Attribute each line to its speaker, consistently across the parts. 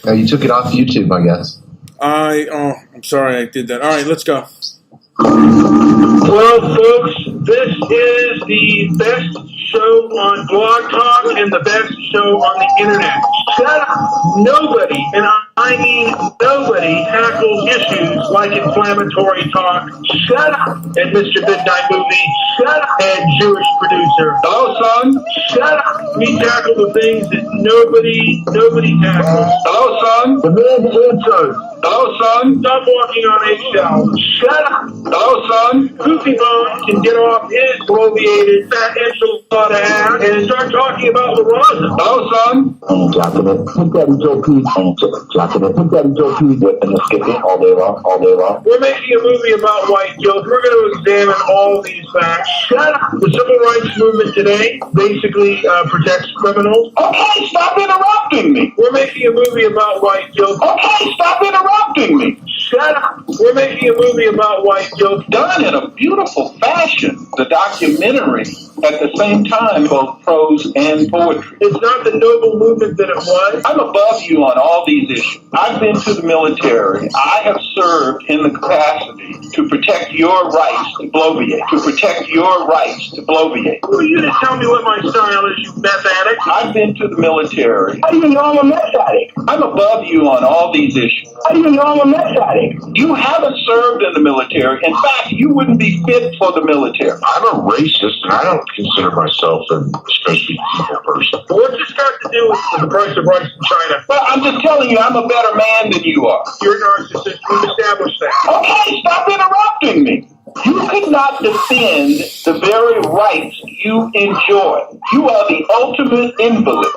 Speaker 1: You took it off YouTube, I guess.
Speaker 2: I'm sorry I did that. All right, let's go.
Speaker 3: Well, folks, this is the best show on Blog Talk and the best show on the internet. Shut up. Nobody, and I mean nobody, tackles issues like inflammatory talk. Shut up. And Mr. Midnight Movie. Shut up. And Jewish producer.
Speaker 4: Hello, son.
Speaker 3: Shut up. We tackle the things that nobody tackles.
Speaker 4: Hello, son.
Speaker 3: The man answers.
Speaker 4: Hello, son.
Speaker 3: Stop walking on eggshells. Shut up.
Speaker 4: Hello, son.
Speaker 3: Goofy Bone can get off his bloviated fat enchilada ass and start talking about La Raza.
Speaker 4: Hello, son.
Speaker 5: Jacking it. Put Daddy Joe P. Jacking it. Put Daddy Joe P. And just skip it all day long.
Speaker 3: We're making a movie about white guilt. We're going to examine all these facts. Shut up. The civil rights movement today basically protects criminals.
Speaker 4: Okay, stop interrupting me.
Speaker 3: We're making a movie about white guilt.
Speaker 4: Okay, stop interrupting me.
Speaker 3: Shut up. We're making a movie about white guilt.
Speaker 4: Done in a beautiful fashion, the documentary, at the same time, both prose and poetry.
Speaker 3: It's not the noble movement that it was.
Speaker 4: I'm above you on all these issues. I've been to the military. I have served in the capacity to protect your rights to bloviate. To protect your rights to bloviate.
Speaker 3: Who are you to tell me what my style is, you meth addict?
Speaker 4: I've been to the military.
Speaker 5: How do you know I'm a meth addict?
Speaker 4: I'm above you on all these issues.
Speaker 5: How do you know I'm a meth addict?
Speaker 4: You haven't served in the military. In fact, you wouldn't be fit for the military.
Speaker 6: I'm a racist, and I don't consider myself an especially evil person.
Speaker 3: What's this got to do with the price of rice in China?
Speaker 4: Well, I'm just telling you, I'm a better man than you are.
Speaker 3: You're a narcissist. We've established that.
Speaker 4: Okay, stop interrupting me. You could not defend the very rights you enjoy. You are the ultimate invalid.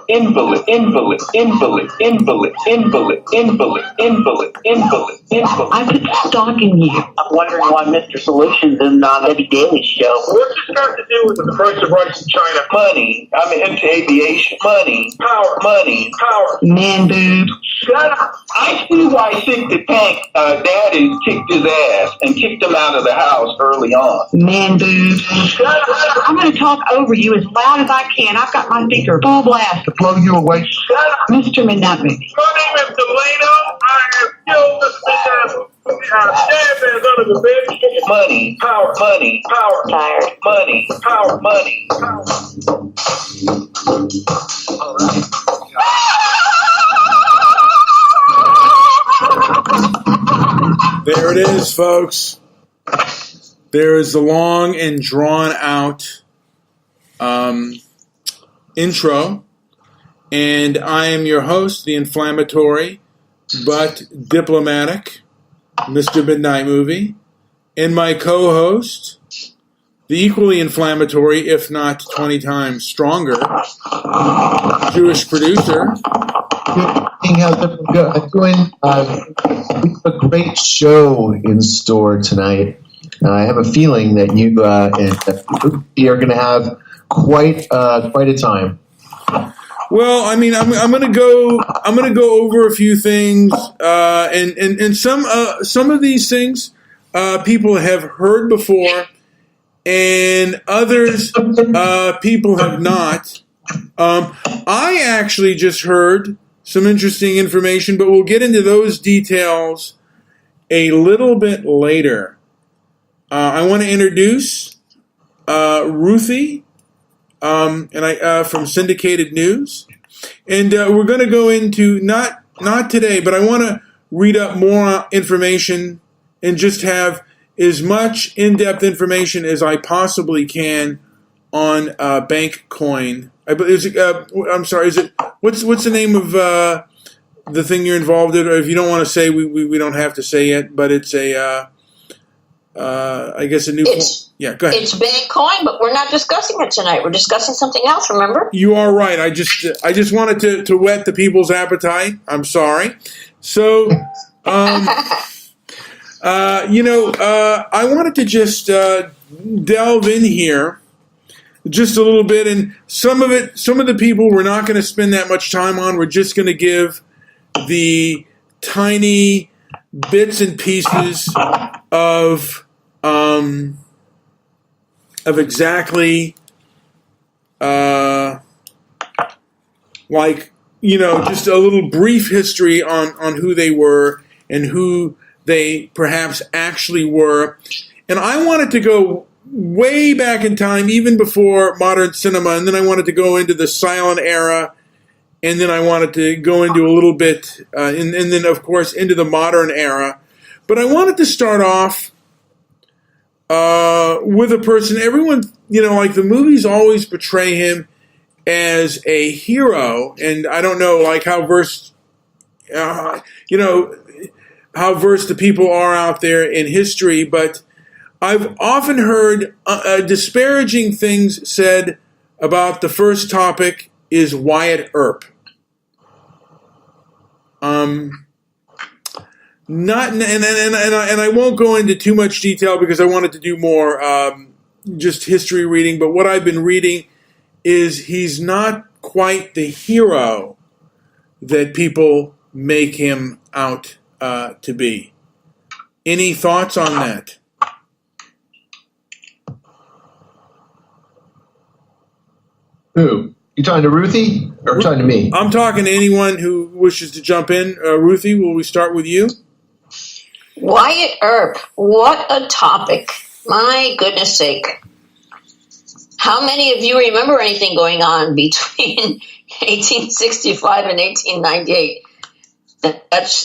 Speaker 7: I've been stalking you. I'm wondering why Mr. Solutions isn't on Eddie Daly's show.
Speaker 3: What's this got to do with the price of rice in China?
Speaker 4: Money. I'm into aviation. Money.
Speaker 3: Power.
Speaker 4: Money.
Speaker 3: Power.
Speaker 7: Man boobs.
Speaker 3: Shut up.
Speaker 4: I see why Sick the Tank Daddy kicked his ass and kicked him out of the house early on.
Speaker 7: Man boobs.
Speaker 3: Shut up.
Speaker 7: I'm going to talk over you as loud as I can. I've got my speaker full blast.
Speaker 6: To blow you away.
Speaker 3: Shut up.
Speaker 7: Mr. Midnight Movie.
Speaker 3: My name is Delano. I have killed this Midnight Movie. Damn son of a bitch.
Speaker 4: Money.
Speaker 3: Power.
Speaker 4: Money.
Speaker 3: Power.
Speaker 7: Tired.
Speaker 4: Money.
Speaker 3: Power.
Speaker 4: Money.
Speaker 3: Power.
Speaker 6: All right.
Speaker 2: There it is, folks. There is the long and drawn out intro. And I am your host, the inflammatory but diplomatic Mr. Midnight Movie. And my co-host, the equally inflammatory, if not 20 times stronger, Jewish producer.
Speaker 1: How's everyone doing? We have a great show in store tonight. I have a feeling that you are going to have quite a time.
Speaker 2: Well, I mean, I'm gonna go over a few things, and some of these things people have heard before, and others people have not. I actually just heard some interesting information, but we'll get into those details a little bit later. I want to introduce Ruthie. From Syndicated News, and we're going to go into not today, but I want to read up more information and just have as much in-depth information as I possibly can on Bankcoin. I'm sorry. Is it what's the name of the thing you're involved in? Or if you don't want to say, we don't have to say it, but it's a I guess a new. Yeah, go ahead.
Speaker 8: It's Bitcoin, but we're not discussing it tonight. We're discussing something else. Remember?
Speaker 2: You are right. I just wanted to whet the people's appetite. I'm sorry. So, I wanted to just delve in here just a little bit, and some of the people we're not going to spend that much time on. We're just going to give the tiny bits and pieces of exactly like just a little brief history on who they were and who they perhaps actually were. And I wanted to go way back in time, even before modern cinema, and then I wanted to go into the silent era, and then I wanted to go into a little bit, and then, of course, into the modern era. But I wanted to start off with a person, everyone, like the movies always portray him as a hero, and I don't know, like how versed the people are out there in history, but I've often heard disparaging things said about the first topic is Wyatt Earp. Not and I won't go into too much detail because I wanted to do more just history reading, but what I've been reading is he's not quite the hero that people make him out to be. Any thoughts on that?
Speaker 1: Who? You talking to Ruthie or talking to me?
Speaker 2: I'm talking to anyone who wishes to jump in. Ruthie, will we start with you?
Speaker 8: Wyatt Earp, what a topic. My goodness sake. How many of you remember anything going on between 1865 and 1898? That's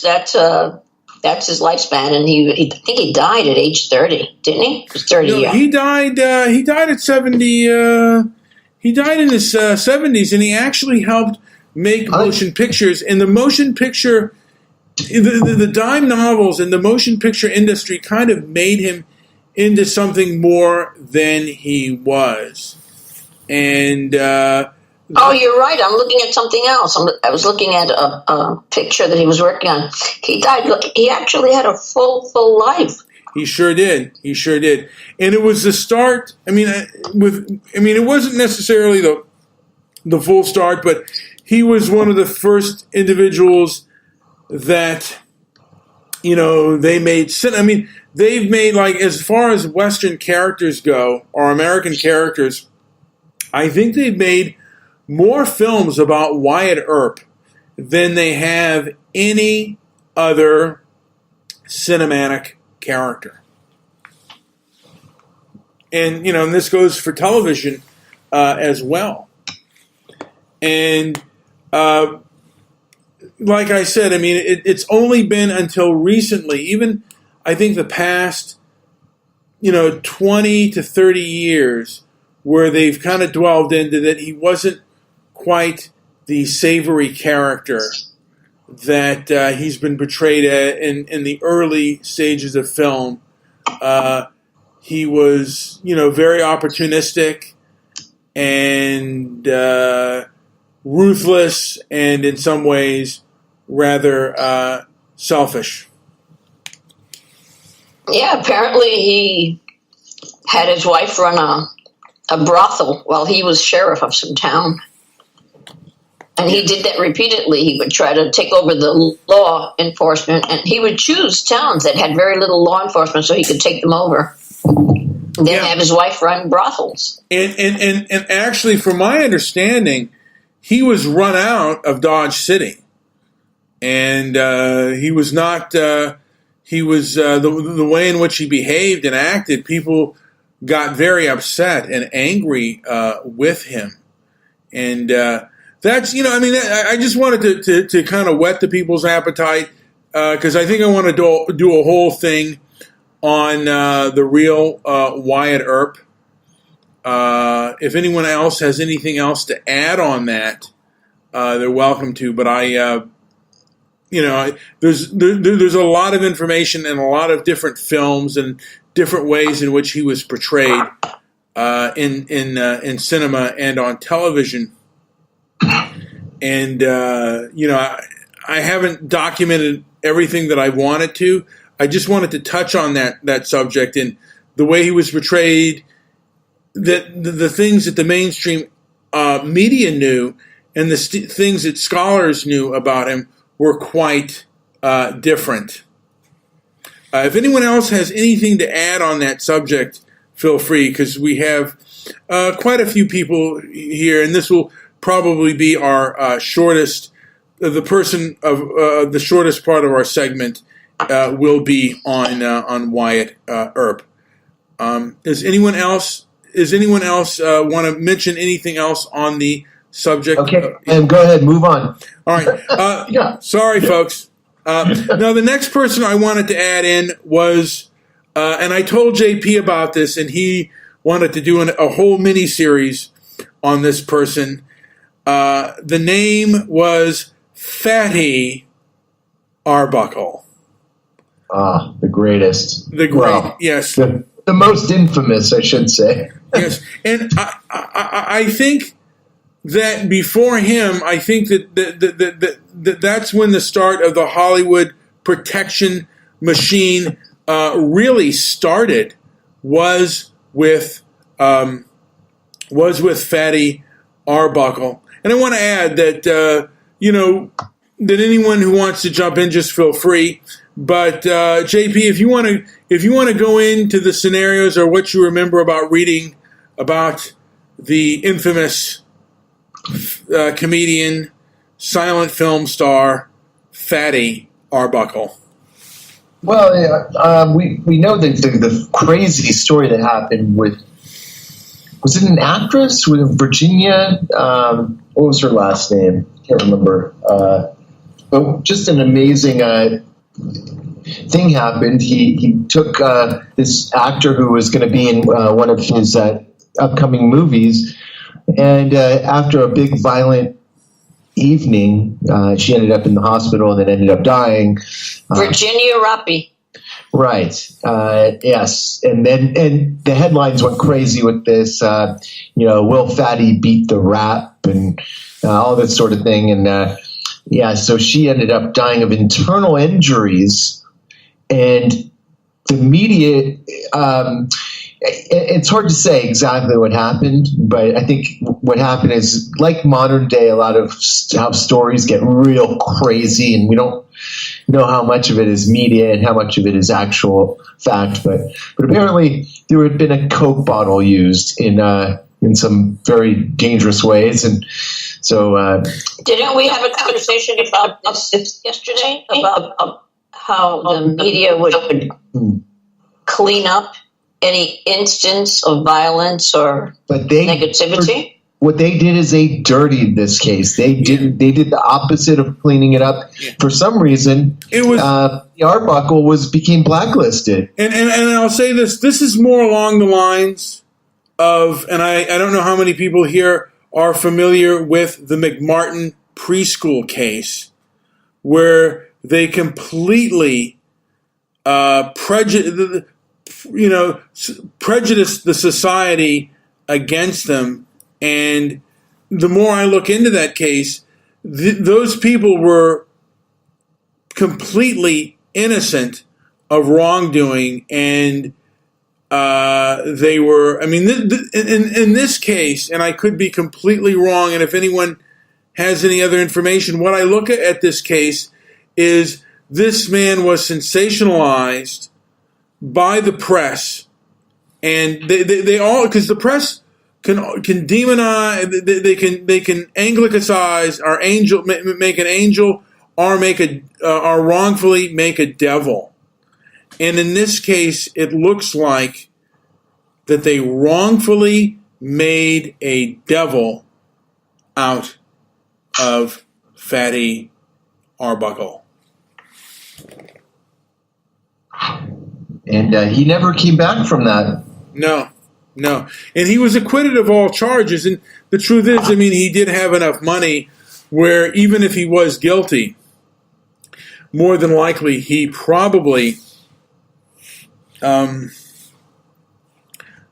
Speaker 8: his lifespan, and I think he died at age 30, didn't he? He was 30.
Speaker 2: No,
Speaker 8: yeah.
Speaker 2: He died at 70. He died in his 70s, and he actually helped make motion pictures. And the motion picture, the dime novels and the motion picture industry kind of made him into something more than he was. And
Speaker 8: oh, you're right. I'm looking at something else. I was looking at a picture that he was working on. He died. Look, he actually had a full life.
Speaker 2: He sure did. He sure did. And it was the start. It wasn't necessarily the full start, but he was one of the first individuals that, they made. They've made, like, as far as Western characters go, or American characters, I think they've made more films about Wyatt Earp than they have any other cinematic character. And, and this goes for television as well. And like I said, it's only been until recently, even I think the past, 20 to 30 years, where they've kind of dwelled into that he wasn't quite the savory character that he's been portrayed in the early stages of film. He was, very opportunistic and ruthless, and in some ways rather selfish.
Speaker 8: Yeah, apparently he had his wife run a brothel while he was sheriff of some town. And he did that repeatedly. He would try to take over the law enforcement, and he would choose towns that had very little law enforcement so he could take them over. And then have his wife run brothels.
Speaker 2: And actually, from my understanding, he was run out of Dodge City. And he was not, the way in which he behaved and acted, people got very upset and angry with him. And that's, I just wanted to kind of whet the people's appetite because I think I want to do a whole thing on the real Wyatt Earp. If anyone else has anything else to add on that, they're welcome to. But there's a lot of information and a lot of different films and different ways in which he was portrayed in cinema and on television. And I haven't documented everything that I wanted to. I just wanted to touch on that subject and the way he was portrayed, that the things that the mainstream media knew and the things that scholars knew about him were quite different. If anyone else has anything to add on that subject, feel free, because we have quite a few people here, and this will probably be our shortest the person of the shortest part of our segment will be on Wyatt Earp. Does anyone else want to mention anything else on the subject?
Speaker 1: Okay, and go ahead, move on.
Speaker 2: All right.
Speaker 1: Yeah.
Speaker 2: Sorry, folks. Now, the next person I wanted to add in was, and I told JP about this, and he wanted to do a whole mini-series on this person. The name was Fatty Arbuckle.
Speaker 1: The greatest.
Speaker 2: Yes.
Speaker 1: The most infamous, I should say.
Speaker 2: Yes, and I think that before him, I think that that's when the start of the Hollywood protection machine really started. Was with Fatty Arbuckle, and I want to add that that anyone who wants to jump in, just feel free. But JP, if you want to go into the scenarios or what you remember about reading about the infamous comedian, silent film star, Fatty Arbuckle.
Speaker 1: Well, we know that the crazy story that happened with, was it an actress with Virginia? What was her last name? Can't remember. But just an amazing thing happened. He took this actor who was going to be in one of his upcoming movies, and after a big violent evening, she ended up in the hospital and then ended up dying.
Speaker 8: Virginia Rappi.
Speaker 1: Right. Yes. And the headlines went crazy with this, will Fatty beat the rap and all this sort of thing. And so she ended up dying of internal injuries. And the media, it's hard to say exactly what happened, but I think what happened is, like modern day, a lot of how stories get real crazy, and we don't know how much of it is media and how much of it is actual fact. But apparently there had been a Coke bottle used in some very dangerous ways, and so
Speaker 8: didn't we have a conversation about this yesterday about how the media would clean up any instance of violence or negativity?
Speaker 1: What they did is they dirtied this case. They did the opposite of cleaning it up. Yeah. For some reason, it was Arbuckle became blacklisted.
Speaker 2: And I'll say this: this is more along the lines of, and I don't know how many people here are familiar with the McMartin preschool case, where they completely prejudiced the society against them. And the more I look into that case, those people were completely innocent of wrongdoing, and they were. I mean, in this case, and I could be completely wrong. And if anyone has any other information, what I look at this case is this man was sensationalized by the press, and they all, because the press can demonize, they can anglicicize our angel, make an angel, or or wrongfully make a devil. And in this case, it looks like that they wrongfully made a devil out of Fatty Arbuckle.
Speaker 1: And he never came back from that.
Speaker 2: No. And he was acquitted of all charges. And the truth is, I mean, he did have enough money where even if he was guilty, more than likely he probably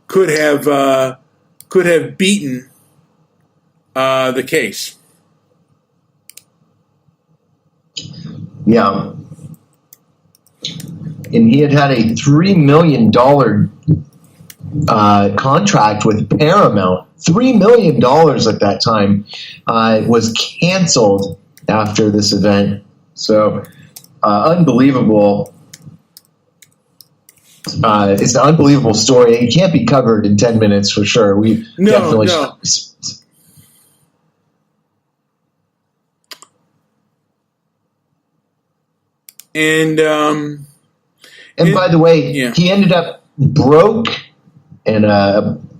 Speaker 2: could have beaten the case.
Speaker 1: Yeah. And he had a $3 million contract with Paramount. $3 million at that time was canceled after this event. So unbelievable. It's an unbelievable story. It can't be covered in 10 minutes for sure.
Speaker 2: No. And
Speaker 1: And by the way,
Speaker 2: yeah.
Speaker 1: he ended up broke and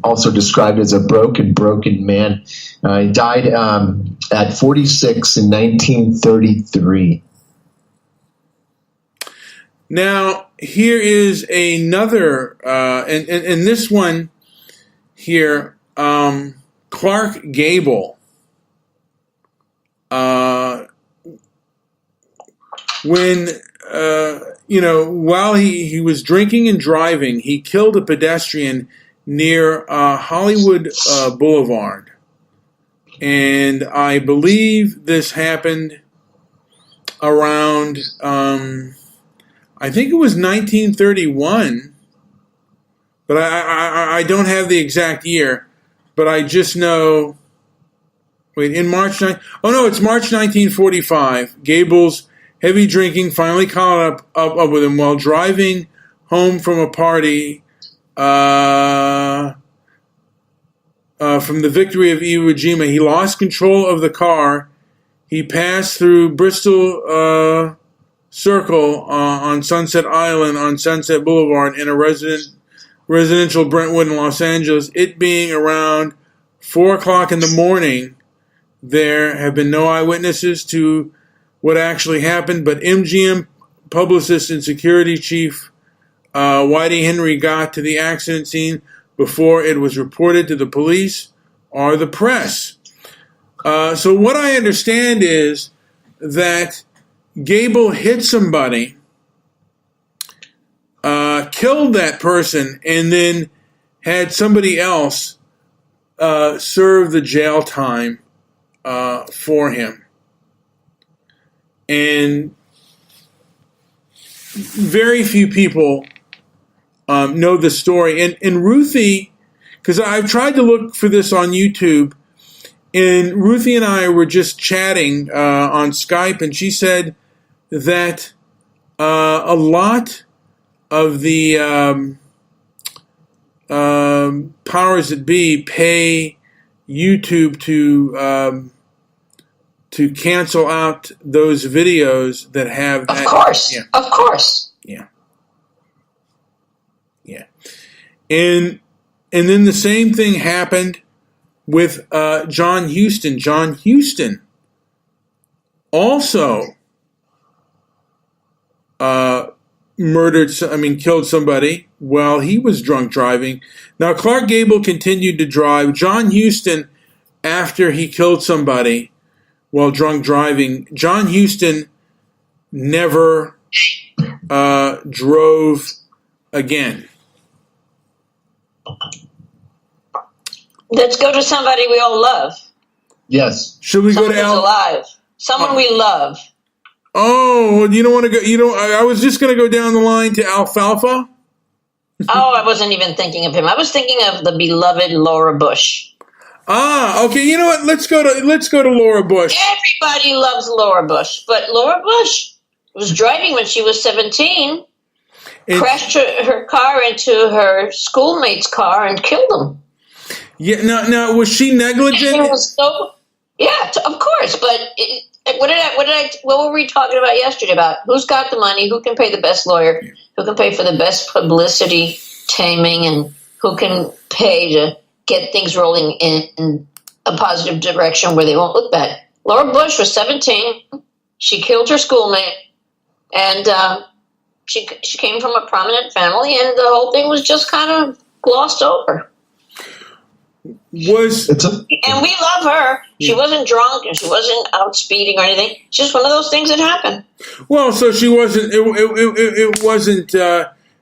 Speaker 1: also described as a broken man. He died at 46 in 1933.
Speaker 2: Now, here is another, and this one here, Clark Gable. When, while he was drinking and driving, he killed a pedestrian near Hollywood Boulevard. And I believe this happened around, I think it was 1931, but I don't have the exact year, but I just know, it's March 1945. Gable's heavy drinking finally caught up with him while driving home from a party from the victory of Iwo Jima. He lost control of the car. He passed through Bristol Circle on Sunset Island on Sunset Boulevard in a residential Brentwood in Los Angeles. It being around 4 o'clock in the morning, there have been no eyewitnesses to what actually happened, but MGM publicist and security chief Whitey Henry got to the accident scene before it was reported to the police or the press. So what I understand is that Gable hit somebody, killed that person, and then had somebody else serve the jail time for him. And very few people know the story. And Ruthie, because I've tried to look for this on YouTube, and Ruthie and I were just chatting on Skype, and she said that a lot of the powers that be pay YouTube to cancel out those videos that have that.
Speaker 8: Of course.
Speaker 2: Yeah.
Speaker 8: Of course.
Speaker 2: Yeah. Yeah. And then the same thing happened with John Huston. John Huston also killed somebody while he was drunk driving. Now, Clark Gable continued to drive. John Huston, after he killed somebody while drunk driving, John Huston never drove again.
Speaker 8: Let's go to somebody we all love.
Speaker 1: Yes.
Speaker 2: Should we
Speaker 8: Someone
Speaker 2: go to
Speaker 8: who's alive. Someone we love.
Speaker 2: Oh, you don't want to go? I was just going to go down the line to Alfalfa.
Speaker 8: Oh, I wasn't even thinking of him. I was thinking of the beloved Laura Bush.
Speaker 2: Ah, okay. You know what? Let's go to Laura Bush.
Speaker 8: Everybody loves Laura Bush, but Laura Bush was driving when she was 17, crashed her car into her schoolmate's car and killed him.
Speaker 2: Yeah. Now, was she negligent?
Speaker 8: It was of course. But what were we talking about yesterday? About who's got the money, who can pay the best lawyer, who can pay for the best publicity taming, and who can pay to get things rolling in a positive direction where they won't look bad. Laura Bush was 17. She killed her schoolmate, and she came from a prominent family, and the whole thing was just kind of glossed over. And we love her. She wasn't drunk, and she wasn't out speeding or anything. It's just one of those things that happen.
Speaker 2: Well, so she wasn't.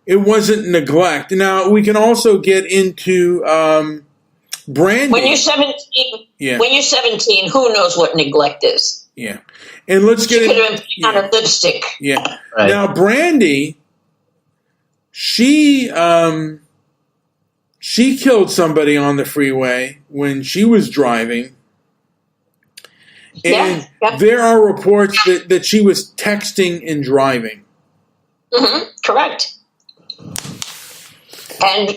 Speaker 2: It wasn't neglect. Now we can also get into Brandy.
Speaker 8: When you're 17, who knows what neglect is?
Speaker 2: Yeah, and let's get.
Speaker 8: She could have been putting on her lipstick.
Speaker 2: Yeah.
Speaker 1: Right.
Speaker 2: Now Brandy, she killed somebody on the freeway when she was driving. And there are reports that she was texting and driving.
Speaker 8: Mm-hmm, correct. And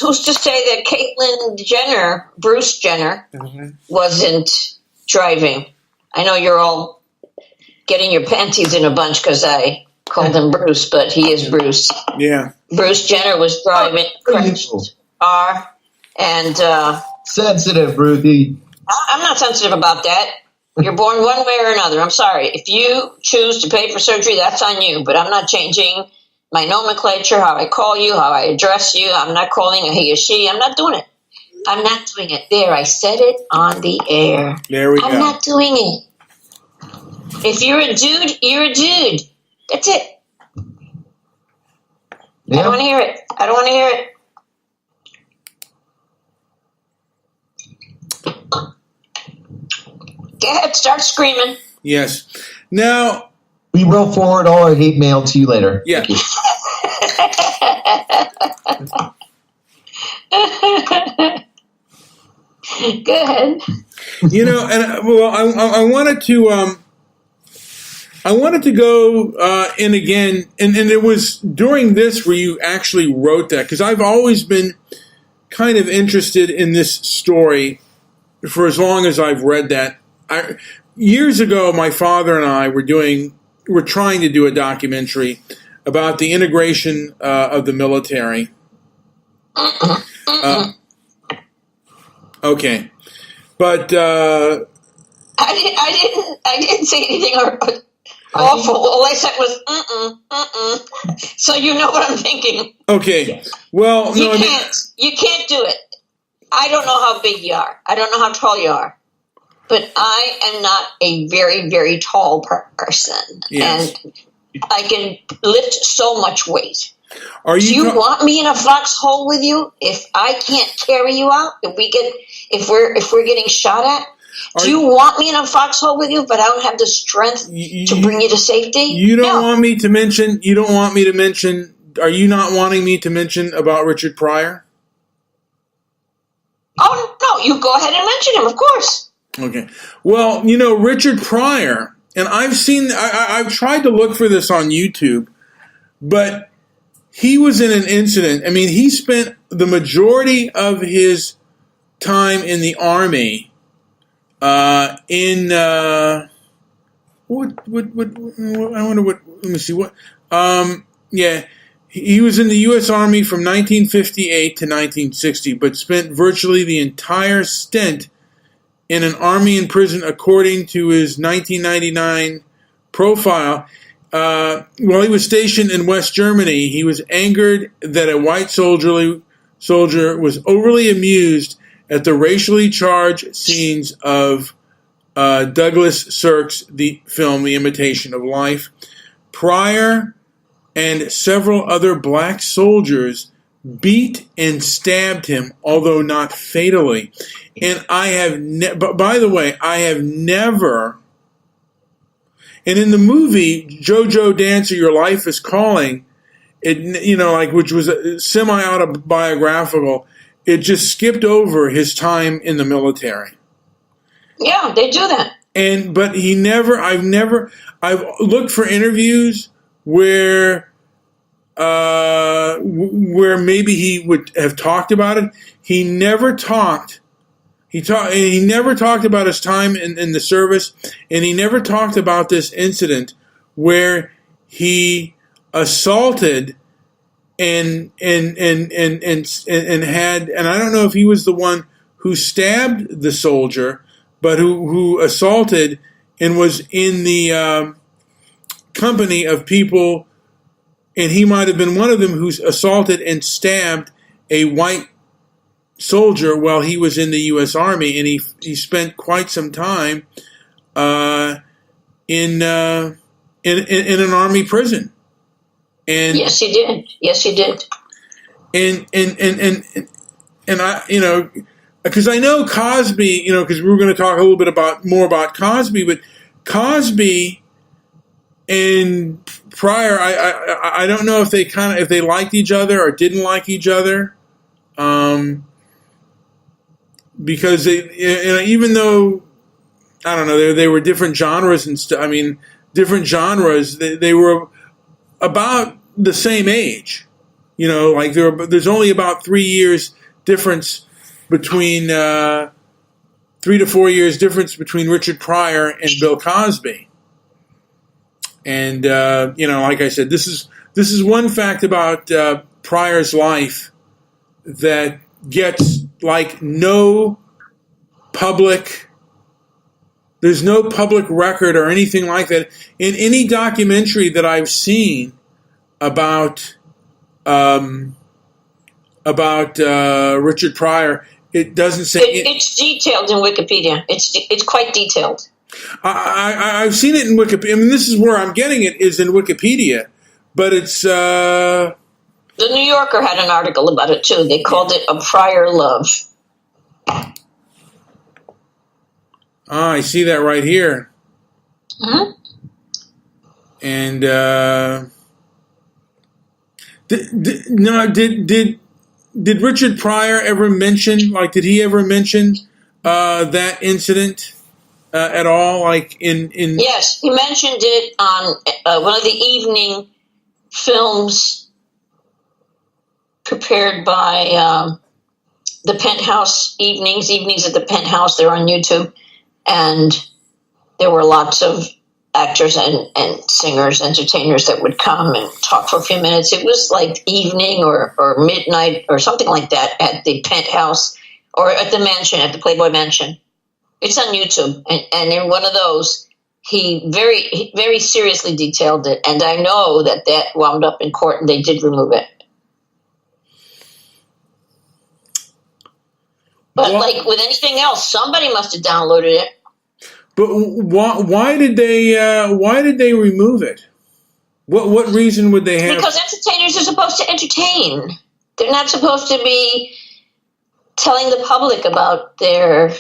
Speaker 8: who's to say that Caitlyn Jenner, Bruce Jenner, wasn't driving? I know you're all getting your panties in a bunch because I called him Bruce, but he is Bruce.
Speaker 2: Yeah.
Speaker 8: Bruce Jenner was driving crashed car, and
Speaker 1: Sensitive, Ruthie.
Speaker 8: I'm not sensitive about that. You're born one way or another. I'm sorry. If you choose to pay for surgery, that's on you. But I'm not changing my nomenclature, how I call you, how I address you. I'm not calling a he or she. I'm not doing it. I'm not doing it. There, I said it on the air.
Speaker 2: There we go.
Speaker 8: I'm not doing it. If you're a dude, you're a dude. That's it.
Speaker 1: Yeah.
Speaker 8: I don't want to hear it. I don't want to hear it. Go ahead, start screaming.
Speaker 2: Yes. Now,
Speaker 1: We will forward all our hate mail to you later.
Speaker 2: yeah.
Speaker 8: Go ahead.
Speaker 2: You know, and well, I wanted to go in again, and it was during this where you actually wrote that, because I've always been kind of interested in this story for as long as I've read that. Years ago, my father and I were trying to do a documentary about the integration of the military. Okay, but
Speaker 8: I didn't say anything awful. All I said was So you know what I'm thinking.
Speaker 2: okay. Well,
Speaker 8: You
Speaker 2: no, I mean,
Speaker 8: can't do it. I don't know how big you are. I don't know how tall you are. But I am not a very, very tall person.
Speaker 2: Yes.
Speaker 8: And I can lift so much weight.
Speaker 2: are
Speaker 8: Do you
Speaker 2: you?
Speaker 8: want me in a foxhole with you if I can't carry you out? If we're getting shot at? Do you want me in a foxhole with you, but I don't have the strength to bring you to safety?
Speaker 2: You don't
Speaker 8: No.
Speaker 2: want me to mention. You don't want me to mention. Are you not wanting me to mention about Richard Pryor?
Speaker 8: Oh no! You go ahead and mention him, of course.
Speaker 2: Okay. Well, you know, Richard Pryor, and I've tried to look for this on YouTube, but he was in an incident. I mean, he spent the majority of his time in the Army I wonder what, let me see what, yeah, he was in the U.S. Army from 1958 to 1960, but spent virtually the entire stint in an army in prison, according to his 1999 profile. While he was stationed in West Germany, he was angered that a white soldier was overly amused at the racially charged scenes of Douglas Sirk's the film The Imitation of Life. Pryor and several other black soldiers beat and stabbed him, although not fatally. And I have by the way, I have never. And in the movie JoJo Dancer, Your Life is Calling, it which was a semi-autobiographical, it just skipped over his time in the military.
Speaker 8: Yeah, they do that.
Speaker 2: But I've looked for interviews where maybe he would have talked about it. He never talked. He never talked about his time in the service, and he never talked about this incident where he assaulted and had, and I don't know if he was the one who stabbed the soldier, but who assaulted and was in the company of people, and he might have been one of them who assaulted and stabbed a white soldier while he was in the U.S. Army, and he spent quite some time in an army prison. And
Speaker 8: yes, he did. Yes, he did.
Speaker 2: And I, because I know Cosby, because we were going to talk a little bit more about Cosby, but Cosby and Pryor, I don't know if they liked each other or didn't like each other, because even though I don't know, they were different genres and stuff. I mean, different genres. They were about the same age, like there's only about 3 years difference between 3 to 4 years difference between Richard Pryor and Bill Cosby. And like I said, this is one fact about Pryor's life that gets like no public. There's no public record or anything like that in any documentary that I've seen about Richard Pryor. It doesn't say
Speaker 8: it's detailed in Wikipedia. It's quite detailed.
Speaker 2: I've seen it in Wikipedia. I mean, this is where I'm getting it is in Wikipedia, but it's
Speaker 8: The New Yorker had an article about it too. They called it a Pryor love.
Speaker 2: I see that right here.
Speaker 8: Mm-hmm.
Speaker 2: And did Richard Pryor ever mention? Like, did he ever mention that incident at all? Like in
Speaker 8: Yes, he mentioned it on one of the evening films prepared by the Penthouse evenings at the Penthouse. They're on YouTube. And there were lots of actors and singers, entertainers that would come and talk for a few minutes. It was like evening or midnight or something like that at the Penthouse or at the mansion, at the Playboy Mansion. It's on YouTube. And in one of those, he very, very seriously detailed it. And I know that wound up in court and they did remove it. But like with anything else, somebody must have downloaded it.
Speaker 2: But why did they remove it? What reason would they have?
Speaker 8: Because entertainers are supposed to entertain. They're not supposed to be telling the public about their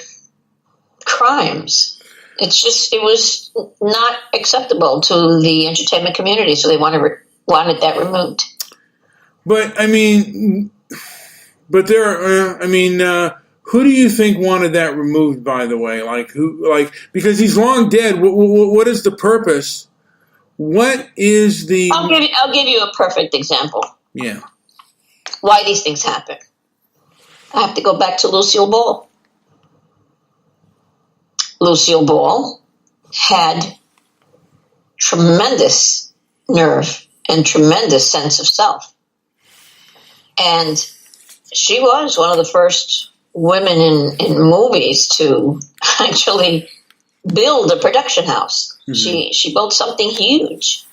Speaker 8: crimes. It was not acceptable to the entertainment community, so they wanted that removed.
Speaker 2: But I mean, who do you think wanted that removed? By the way, because he's long dead. What is the purpose? What is the?
Speaker 8: I'll give you a perfect example.
Speaker 2: Yeah.
Speaker 8: Why these things happen. I have to go back to Lucille Ball. Lucille Ball had tremendous nerve and tremendous sense of self, and she was one of the first women in movies to actually build a production house. Mm-hmm. She built something huge.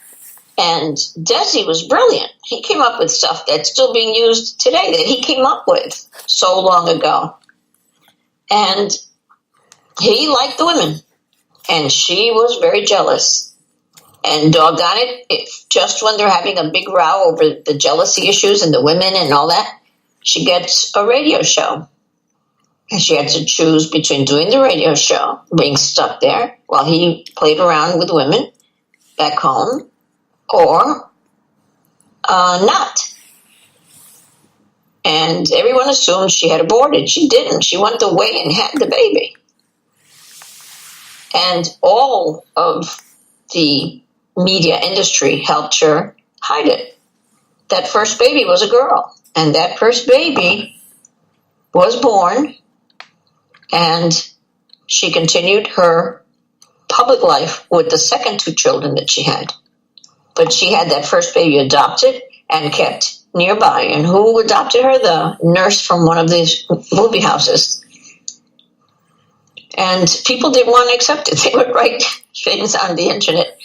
Speaker 8: And Desi was brilliant. He came up with stuff that's still being used today that he came up with so long ago. And he liked the women. And she was very jealous. And doggone it, just when they're having a big row over the jealousy issues and the women and all that, she gets a radio show. And she had to choose between doing the radio show, being stuck there while he played around with women back home, or not. And everyone assumed she had aborted. She didn't. She went away and had the baby. And all of the media industry helped her hide it. That first baby was a girl. And that first baby was born. And she continued her public life with the second two children that she had. But she had that first baby adopted and kept nearby. And who adopted her? The nurse from one of these movie houses. And people didn't want to accept it. They would write things on the internet.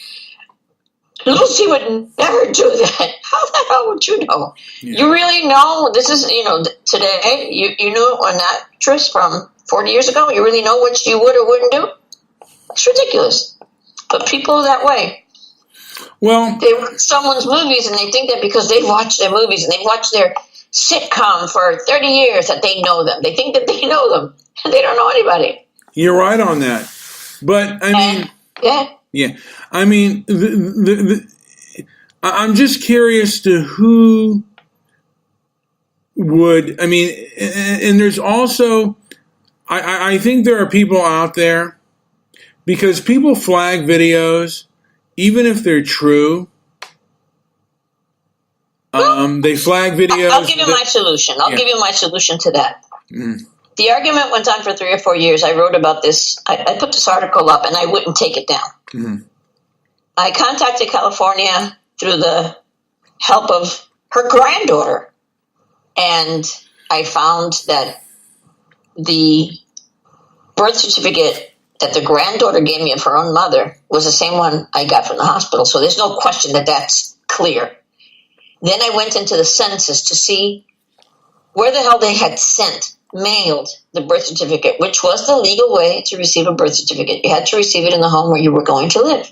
Speaker 8: Lucy would never do that. How the hell would you know? Yeah. You really know? This is, today, you knew an actress from 40 years ago? You really know what she would or wouldn't do? It's ridiculous. But people are that way.
Speaker 2: Well,
Speaker 8: they watch someone's movies and they think that because they've watched their movies and they've watched their sitcom for 30 years that they know them. They think that they know them. And they don't know anybody.
Speaker 2: You're right on that. But, I mean... Yeah. I mean, I'm just curious to who would... I mean, and there's also... I think there are people out there, because people flag videos, even if they're true. They flag videos.
Speaker 8: I'll give you my solution. I'll give you my solution to that. Mm. The argument went on for 3 or 4 years. I wrote about this. I put this article up, and I wouldn't take it down. Mm-hmm. I contacted California through the help of her granddaughter, and I found that the birth certificate that the granddaughter gave me of her own mother was the same one I got from the hospital. So there's no question that that's clear. Then I went into the census to see where the hell they had mailed the birth certificate, which was the legal way to receive a birth certificate. You had to receive it in the home where you were going to live.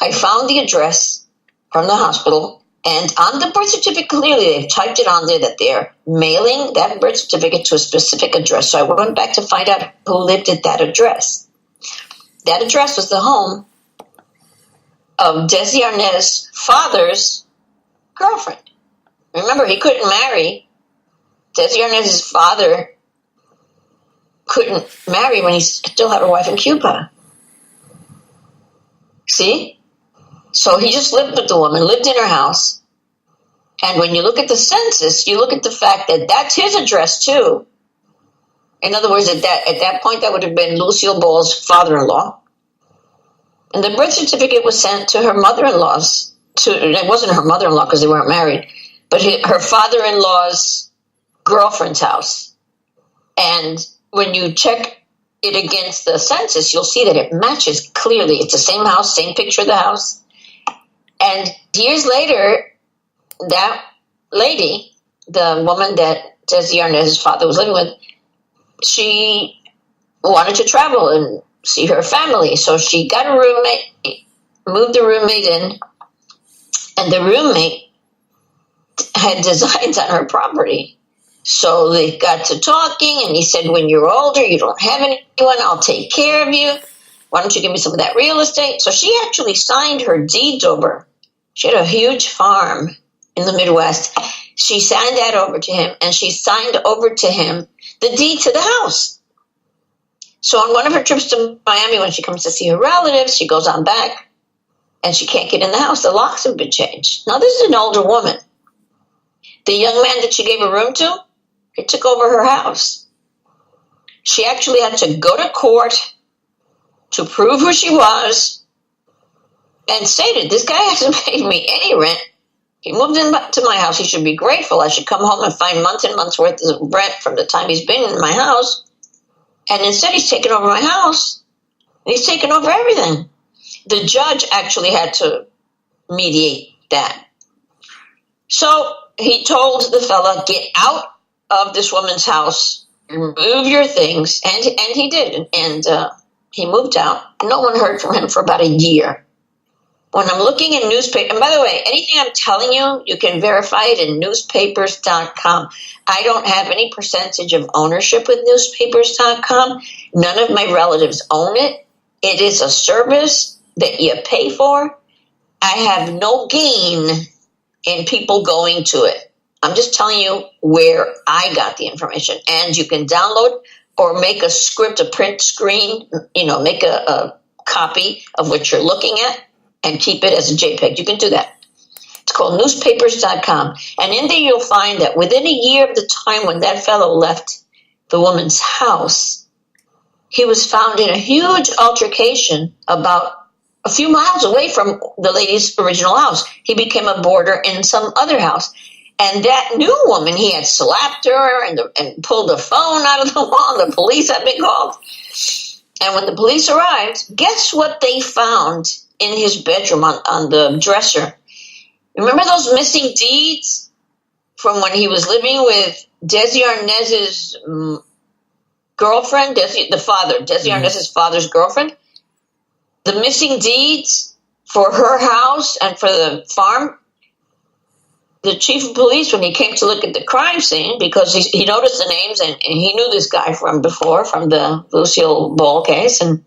Speaker 8: I found the address from the hospital, and on the birth certificate, clearly they've typed it on there that they're mailing that birth certificate to a specific address. So I went back to find out who lived at that address. That address was the home of Desi Arnaz's father's girlfriend. Remember, he couldn't marry. Desi Arnaz's father couldn't marry when he still had a wife in Cuba. See? So he just lived with the woman, lived in her house. And when you look at the census, you look at the fact that that's his address too. In other words, at that point, that would have been Lucille Ball's father-in-law. And the birth certificate was sent to her mother-in-law's. It wasn't her mother-in-law because they weren't married, but her father-in-law's girlfriend's house. And when you check it against the census, you'll see that it matches clearly. It's the same house, same picture of the house. And years later, that lady, the woman that Desi Arnaz's father was living with, she wanted to travel and see her family. So she got a roommate, moved the roommate in, and the roommate had designs on her property. So they got to talking, and he said, when you're older, you don't have anyone, I'll take care of you. Why don't you give me some of that real estate? So she actually signed her deeds over. She had a huge farm in the Midwest. She signed that over to him, and she signed over to him the deed to the house. So on one of her trips to Miami, when she comes to see her relatives, she goes on back, and she can't get in the house. The locks have been changed. Now, this is an older woman. The young man that she gave a room to, he took over her house. She actually had to go to court to prove who she was, and stated, this guy hasn't paid me any rent. He moved into my house. He should be grateful. I should come home and find months and months worth of rent from the time he's been in my house. And instead, he's taken over my house. He's taken over everything. The judge actually had to mediate that. So he told the fella, get out of this woman's house, remove your things. And he did. And he moved out. No one heard from him for about a year. When I'm looking in newspapers, and by the way, anything I'm telling you, you can verify it in newspapers.com. I don't have any percentage of ownership with newspapers.com. None of my relatives own it. It is a service that you pay for. I have no gain in people going to it. I'm just telling you where I got the information. And you can download or make a script, a print screen, make a copy of what you're looking at, and keep it as a JPEG. You can do that. It's called newspapers.com. And in there you'll find that within a year of the time when that fellow left the woman's house, he was found in a huge altercation about a few miles away from the lady's original house. He became a boarder in some other house. And that new woman, he had slapped her and pulled the phone out of the wall. The police had been called. And when the police arrived, guess what they found in his bedroom on the dresser? Remember those missing deeds from when he was living with Desi Arnaz's girlfriend, Desi Arnaz's father's girlfriend? The missing deeds for her house and for the farm? The chief of police, when he came to look at the crime scene, because he noticed the names and he knew this guy from before, from the Lucille Ball case, and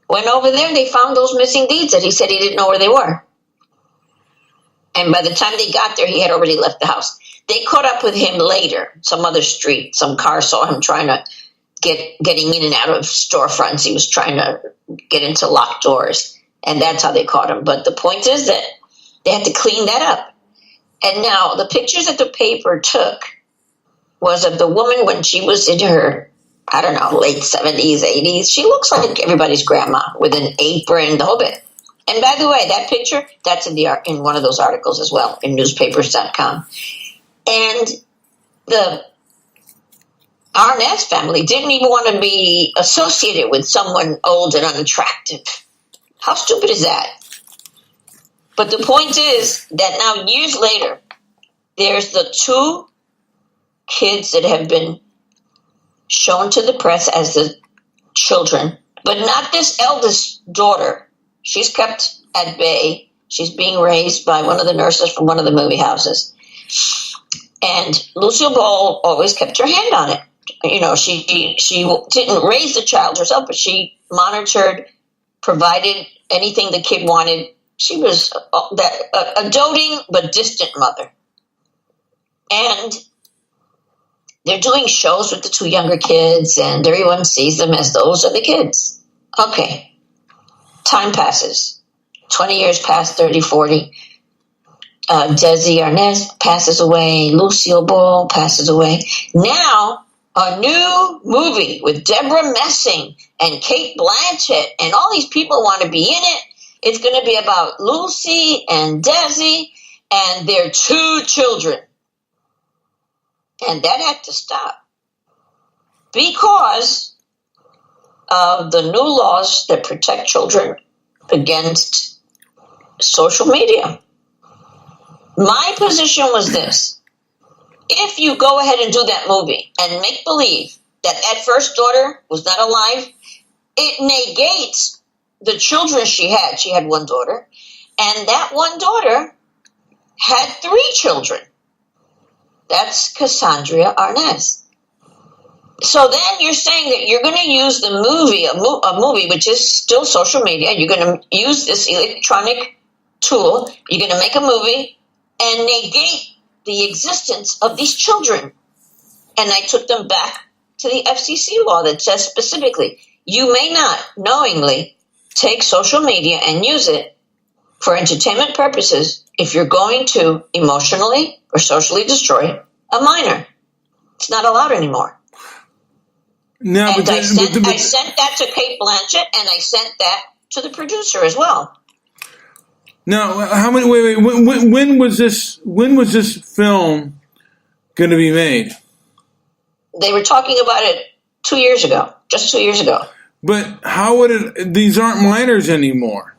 Speaker 8: went over there, they found those missing deeds that he said he didn't know where they were. And by the time they got there, he had already left the house. They caught up with him later, some other street. Some car saw him trying to getting in and out of storefronts. He was trying to get into locked doors, and that's how they caught him. But the point is that they had to clean that up. And now the pictures that the paper took was of the woman when she was in her, late 70s, 80s. She looks like everybody's grandma with an apron, the whole bit. And by the way, that picture, that's in one of those articles as well, in newspapers.com. And the Arnaz family didn't even want to be associated with someone old and unattractive. How stupid is that? But the point is that now, years later, there's the 2 kids that have been shown to the press as the children, but not this eldest daughter. She's kept at bay. She's being raised by one of the nurses from one of the movie houses. And Lucille Ball always kept her hand on it. You know, she didn't raise the child herself, but she monitored, provided anything the kid wanted. She was a doting but distant mother. And they're doing shows with the 2 younger kids, and everyone sees them as those are the kids. Okay. Time passes. 20 years pass, 30, 40. Desi Arnaz passes away. Lucille Ball passes away. Now, a new movie with Deborah Messing and Kate Blanchett and all these people want to be in it. It's going to be about Lucy and Desi and their 2 children. And that had to stop because of the new laws that protect children against social media. My position was this. If you go ahead and do that movie and make believe that first daughter was not alive, it negates the children she had. She had 1 daughter, and that 1 daughter had 3 children. That's Cassandra Arnaz. So then you're saying that you're going to use the movie, a movie which is still social media. You're going to use this electronic tool. You're going to make a movie and negate the existence of these children. And I took them back to the FCC law that says specifically, you may not knowingly take social media and use it for entertainment purposes if you're going to emotionally or socially destroy a minor. It's not allowed anymore.
Speaker 2: No,
Speaker 8: and I sent that to Kate Blanchett, and I sent that to the producer as well.
Speaker 2: Now, how many? Wait. When was this? When was this film going to be made?
Speaker 8: They were talking about it 2 years ago, just 2 years ago.
Speaker 2: But how would it? These aren't minors anymore.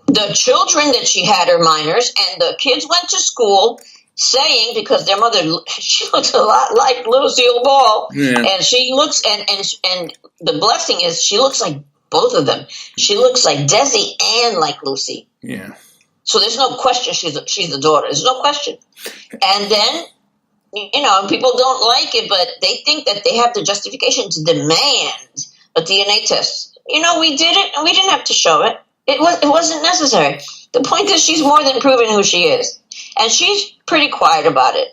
Speaker 8: The children that she had are minors, and the kids went to school saying, because their mother, she looks a lot like Lucille Ball, and she looks, and the blessing is she looks like both of them. She looks like Desi and like Lucy.
Speaker 2: Yeah.
Speaker 8: So there's no question she's the daughter. There's no question. And then, you know, people don't like it, but they think that they have the justification to demand a DNA test. You know, we did it, and we didn't have to show it. It wasn't necessary. The point is she's more than proven who she is. And she's pretty quiet about it.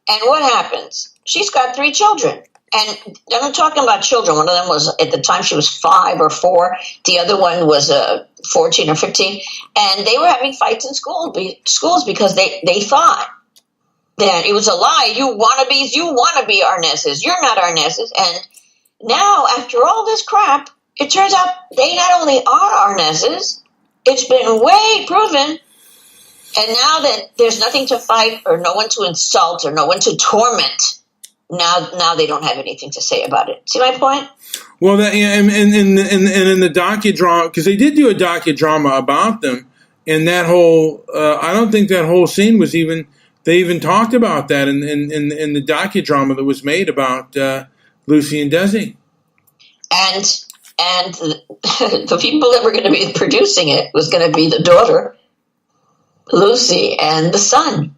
Speaker 8: And what happens? She's got 3 children. And I'm talking about children. One of them was, at the time, she was 5 or 4. The other one was 14 or 15. And they were having fights in schools because they thought that it was a lie. You want to be Arnazes. You're not Arnazes. And now, after all this crap, it turns out they not only are Arnazes, it's been way proven. And now that there's nothing to fight or no one to insult or no one to torment, now they don't have anything to say about it. See my point?
Speaker 2: Well, and in the docudrama, because they did do a docudrama about them, and that whole I don't think that whole scene was even, they even talked about that in the docudrama that was made about Lucy and Desi.
Speaker 8: And the people that were going to be producing it was going to be the daughter, Lucy, and the son.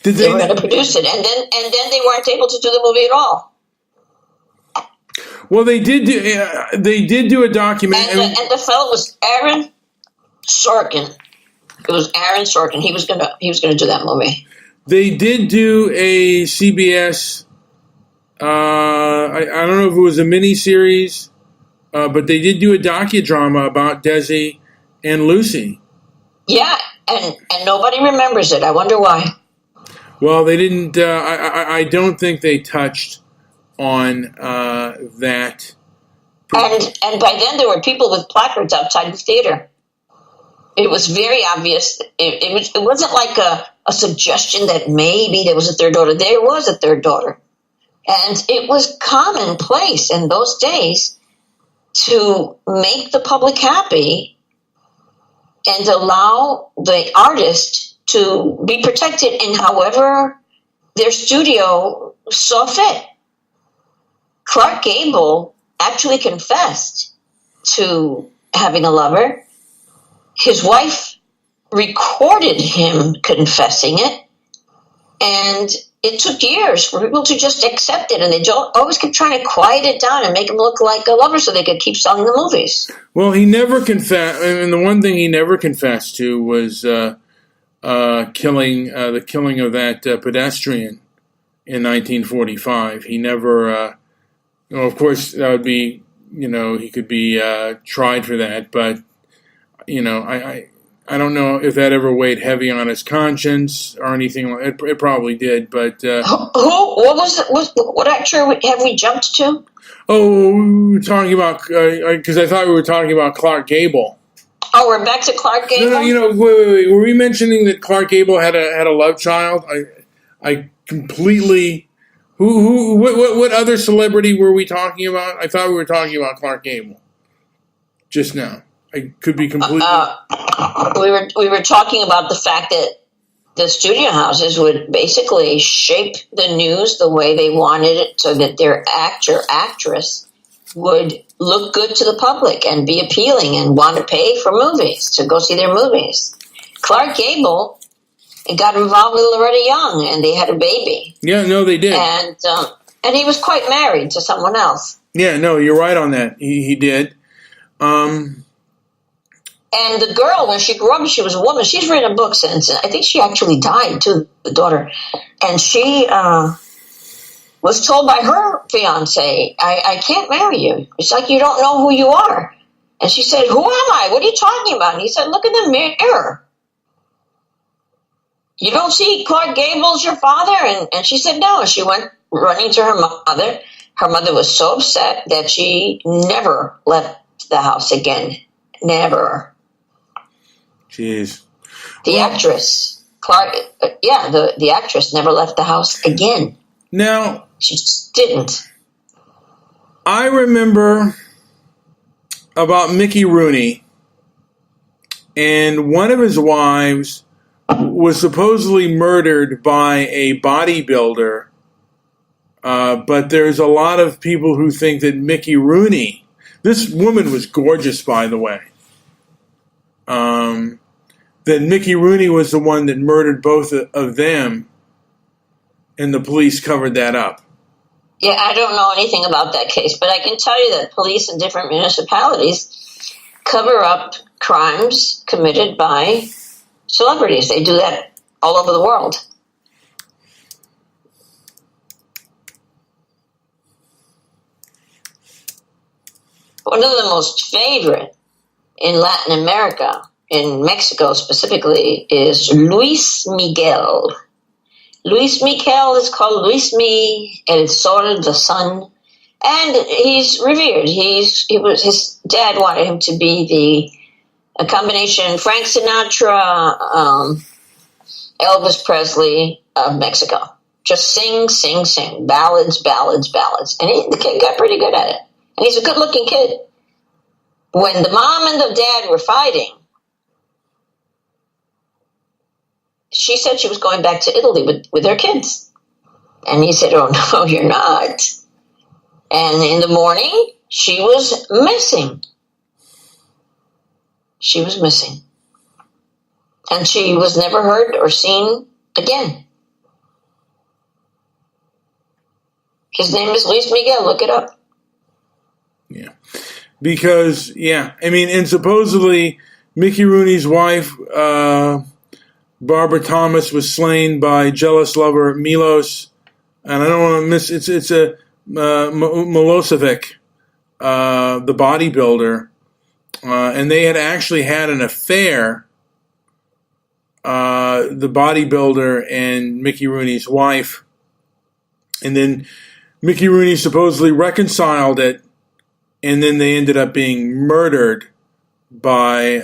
Speaker 8: They were going to produce it, and then they weren't able to do the movie at all.
Speaker 2: Well, they did do a documentary,
Speaker 8: and the fellow was Aaron Sorkin. It was Aaron Sorkin. He was going to do that movie.
Speaker 2: They did do a CBS. I don't know if it was a miniseries, but they did do a docudrama about Desi and Lucy.
Speaker 8: Yeah, and nobody remembers it. I wonder why.
Speaker 2: Well, they didn't. I don't think they touched on that
Speaker 8: And by then there were people with placards outside the theater. It was very obvious. It wasn't like a suggestion that maybe there was a third daughter. There was a third daughter. And it was commonplace in those days to make the public happy and allow the artist to be protected in however their studio saw fit. Clark Gable actually confessed to having a lover. His wife recorded him confessing it, and it took years for people to just accept it, and they always kept trying to quiet it down and make him look like a lover so they could keep selling the movies.
Speaker 2: Well, he never confessed, and the one thing he never confessed to was the killing of that pedestrian in 1945. He never, of course, that would be, he could be tried for that, but I don't know if that ever weighed heavy on his conscience or anything. It probably did, but
Speaker 8: what actor have we jumped to?
Speaker 2: Oh, we were talking about because I thought we were talking about Clark Gable.
Speaker 8: Oh, we're back to Clark Gable.
Speaker 2: No, wait. Were we mentioning that Clark Gable had a love child? I completely. What other celebrity were we talking about? I thought we were talking about Clark Gable just now. I could be completely.
Speaker 8: We were talking about the fact that the studio houses would basically shape the news the way they wanted it, so that their actress would look good to the public and be appealing and want to pay for movies, to go see their movies. Clark Gable got involved with Loretta Young, and they had a baby.
Speaker 2: Yeah, no, they did.
Speaker 8: And he was quite married to someone else.
Speaker 2: Yeah, no, you're right on that. He did.
Speaker 8: And the girl, when she grew up, she was a woman. She's written a book since. I think she actually died, too, the daughter. And she was told by her fiancé, I can't marry you. It's like you don't know who you are. And she said, who am I? What are you talking about? And he said, look in the mirror. You don't see Clark Gable's your father? And she said, no. She went running to her mother. Her mother was so upset that she never left the house again. Never.
Speaker 2: Jeez.
Speaker 8: The actress, Clark, the actress never left the house again.
Speaker 2: Now,
Speaker 8: she just didn't.
Speaker 2: I remember about Mickey Rooney, and one of his wives was supposedly murdered by a bodybuilder, but there's a lot of people who think that Mickey Rooney, this woman was gorgeous, by the way, that Mickey Rooney was the one that murdered both of them, and the police covered that up.
Speaker 8: Yeah, I don't know anything about that case, but I can tell you that police in different municipalities cover up crimes committed by celebrities. They do that all over the world. One of the most favorite in Latin America, in Mexico specifically, is Luis Miguel. Luis Miguel is called Luis El Sol, the sun, and he's revered. His dad wanted him to be a combination Frank Sinatra, Elvis Presley of Mexico. Just sing, ballads, and the kid got pretty good at it. And he's a good-looking kid. When the mom and the dad were fighting, she said she was going back to Italy with her kids. And he said, oh, no, you're not. And in the morning, she was missing. She was missing. And she was never heard or seen again. His name is Luis Miguel. Look it up.
Speaker 2: Yeah. Because, and supposedly Mickey Rooney's wife, Barbara Thomas, was slain by jealous lover Milos, and I don't want to miss. It's a Milosevic, the bodybuilder, and they had actually had an affair. The bodybuilder and Mickey Rooney's wife, and then Mickey Rooney supposedly reconciled it and then they ended up being murdered by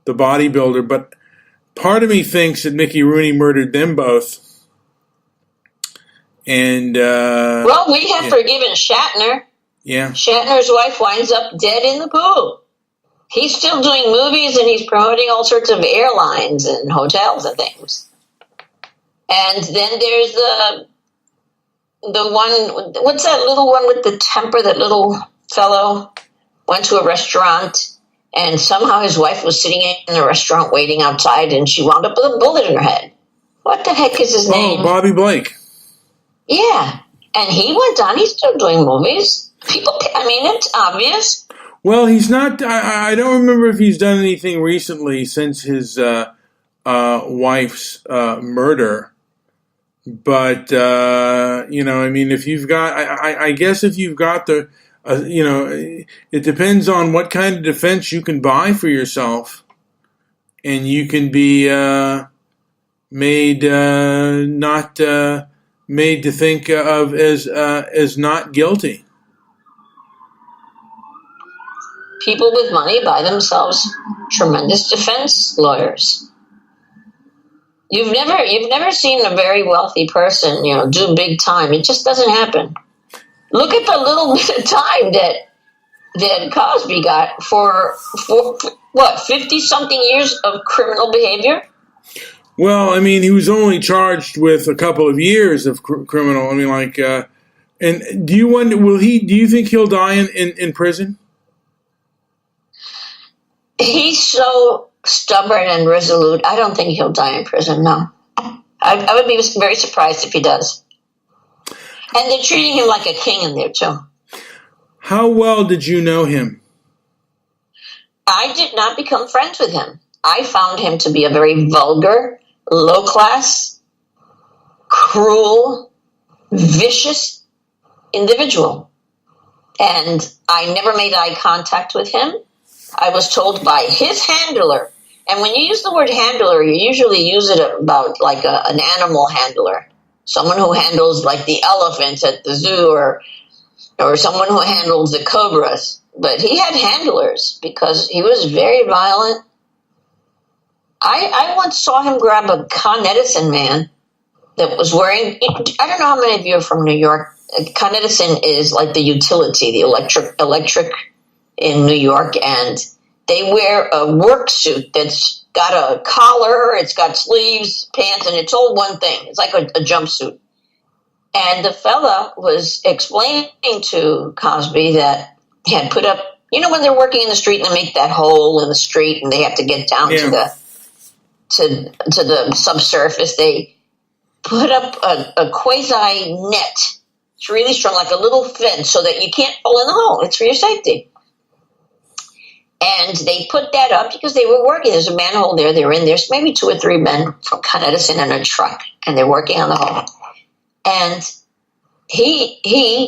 Speaker 2: the bodybuilder. But part of me thinks that Mickey Rooney murdered them both. And
Speaker 8: well, we have forgiven Shatner.
Speaker 2: Yeah.
Speaker 8: Shatner's wife winds up dead in the pool. He's still doing movies and he's promoting all sorts of airlines and hotels and things. And then there's the one, what's that little one with the temper, that little fellow went to a restaurant and somehow his wife was sitting in the restaurant waiting outside and she wound up with a bullet in her head. What the heck is his name?
Speaker 2: Bobby Blake.
Speaker 8: Yeah. And he went on, he's still doing movies. It's obvious.
Speaker 2: Well, he's not. I don't remember if he's done anything recently since his wife's murder. But if you've got, I guess if you've got the, it depends on what kind of defense you can buy for yourself, and you can be made to think of as not guilty.
Speaker 8: People with money buy themselves tremendous defense lawyers. You've never seen a very wealthy person, do big time. It just doesn't happen. Look at the little bit of time that Cosby got for what, 50-something years of criminal behavior?
Speaker 2: Well, he was only charged with a couple of years of criminal. And do you wonder, do you think he'll die in prison?
Speaker 8: He's so stubborn and resolute. I don't think he'll die in prison, no. I would be very surprised if he does. And they're treating him like a king in there, too.
Speaker 2: How well did you know him?
Speaker 8: I did not become friends with him. I found him to be a very vulgar, low-class, cruel, vicious individual. And I never made eye contact with him. I was told by his handler, and when you use the word handler, you usually use it about like an animal handler, someone who handles like the elephants at the zoo or someone who handles the cobras. But he had handlers because he was very violent. I once saw him grab a Con Edison man that was wearing, I don't know how many of you are from New York. Con Edison is like the utility, the electric in New York, and they wear a work suit that's got a collar, it's got sleeves, pants, and it's all one thing. It's like a jumpsuit. And the fella was explaining to Cosby that he had put up, when they're working in the street and they make that hole in the street and they have to get down to the subsurface, they put up a quasi net. It's really strong, like a little fence, so that you can't fall in the hole. It's for your safety. And they put that up because they were working. There's a manhole there. They're in there. So maybe 2 or 3 men from Con Edison in a truck, and they're working on the hole. And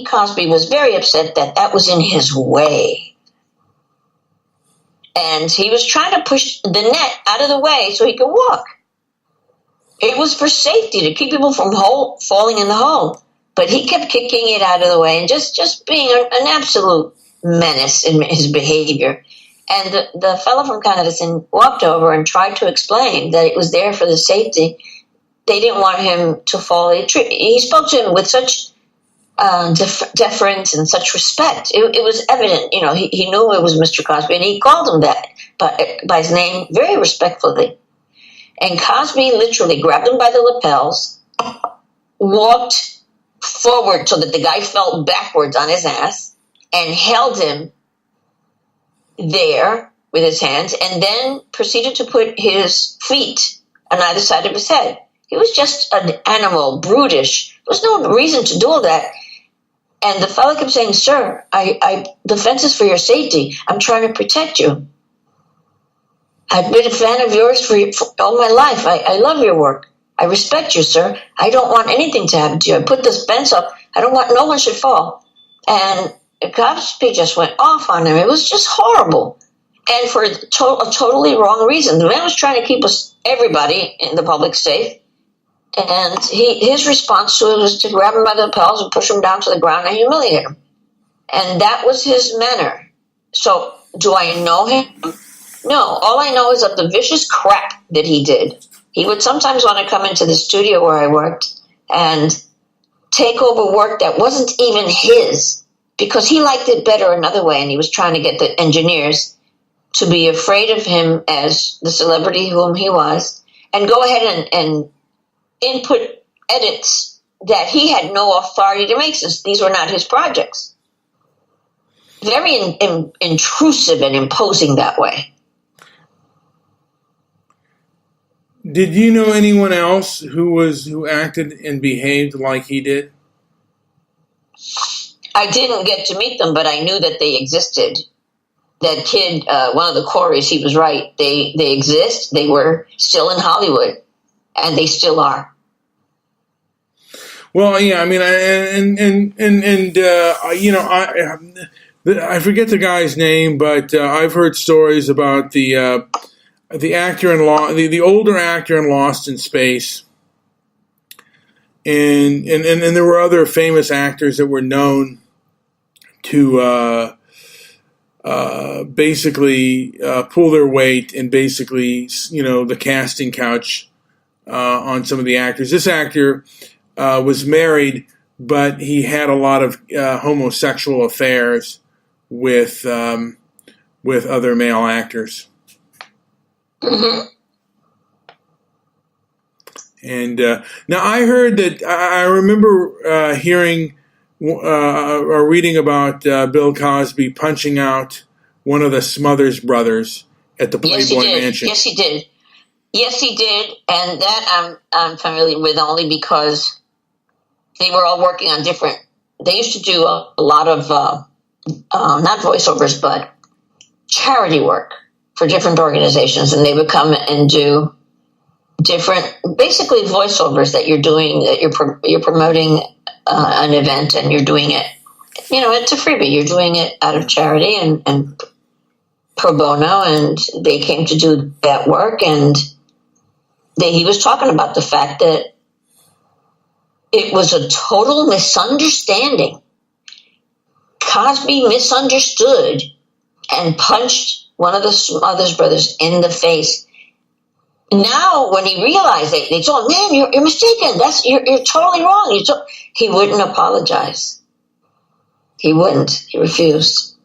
Speaker 8: Cosby, was very upset that was in his way. And he was trying to push the net out of the way so he could walk. It was for safety, to keep people from falling in the hole. But he kept kicking it out of the way and just being an absolute menace in his behavior. And the fellow from Con Edison walked over and tried to explain that it was there for the safety. They didn't want him to fall. He spoke to him with such deference and such respect. It was evident, he knew it was Mr. Cosby, and he called him that by his name very respectfully. And Cosby literally grabbed him by the lapels, walked forward so that the guy fell backwards on his ass, and held him there with his hands, and then proceeded to put his feet on either side of his head. He was just an animal, brutish. There was no reason to do all that. And the fellow kept saying, "Sir, the fence is for your safety. I'm trying to protect you. I've been a fan of yours for all my life. I love your work. I respect you, sir. I don't want anything to happen to you. I put this fence up. I don't want, no one should fall." And Cosby just went off on him. It was just horrible. And for a totally wrong reason. The man was trying to keep everybody in the public safe. And his response to it was to grab him by the lapels and push him down to the ground and humiliate him. And that was his manner. So, do I know him? No. All I know is of the vicious crap that he did. He would sometimes want to come into the studio where I worked and take over work that wasn't even his because he liked it better another way, and he was trying to get the engineers to be afraid of him as the celebrity whom he was and go ahead and input edits that he had no authority to make since these were not his projects. Very intrusive and imposing that way.
Speaker 2: Did you know anyone else who acted and behaved like he did?
Speaker 8: I didn't get to meet them, but I knew that they existed. That kid, one of the Coreys, he was right. They exist. They were still in Hollywood, and they still are.
Speaker 2: Well, yeah, I mean, I forget the guy's name, but I've heard stories about the actor in the older actor in Lost in Space, and there were other famous actors that were known to basically pull their weight and basically, the casting couch on some of the actors. This actor was married, but he had a lot of homosexual affairs with other male actors.
Speaker 8: Mm-hmm.
Speaker 2: And now I heard that I remember hearing or reading about Bill Cosby punching out one of the Smothers brothers at the Playboy Mansion.
Speaker 8: Yes, he did. Yes, he did, and that I'm familiar with only because they were all working on different. They used to do a lot of not voiceovers, but charity work for different organizations, and they would come and do different, basically voiceovers that you're doing, that you're promoting an event, and you're doing it. It's a freebie. You're doing it out of charity and pro bono, and they came to do that work, and he was talking about the fact that it was a total misunderstanding. Cosby misunderstood and punched one of the Smothers brothers in the face. Now, when he realized they told him, "Man, you're mistaken. You're totally wrong." He wouldn't apologize. He wouldn't. He refused.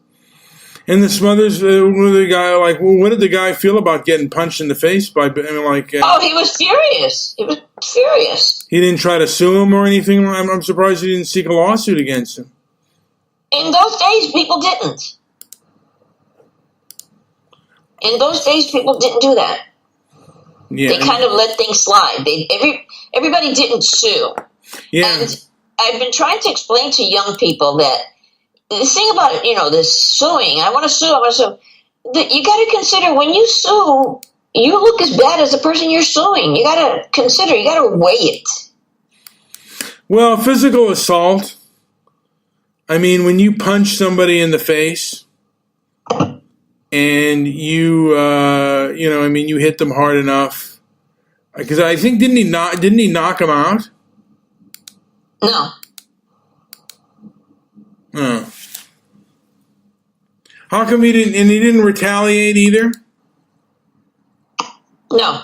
Speaker 2: And the Smothers, what did the guy feel about getting punched in the face by,
Speaker 8: Oh, he was furious. He was furious.
Speaker 2: He didn't try to sue him or anything. I'm surprised he didn't seek a lawsuit against him.
Speaker 8: In those days, people didn't. In those days, people didn't do that.
Speaker 2: Yeah.
Speaker 8: They kind of let things slide. Everybody didn't sue.
Speaker 2: Yeah.
Speaker 8: And I've been trying to explain to young people that the thing about it, this suing, I want to sue. You got to consider when you sue, you look as bad as the person you're suing. You got to consider, you got to weigh it.
Speaker 2: Well, physical assault, I mean, when you punch somebody in the face and you hit them hard enough, because I think, didn't he knock him out?
Speaker 8: No.
Speaker 2: Oh. How come he didn't retaliate either?
Speaker 8: No.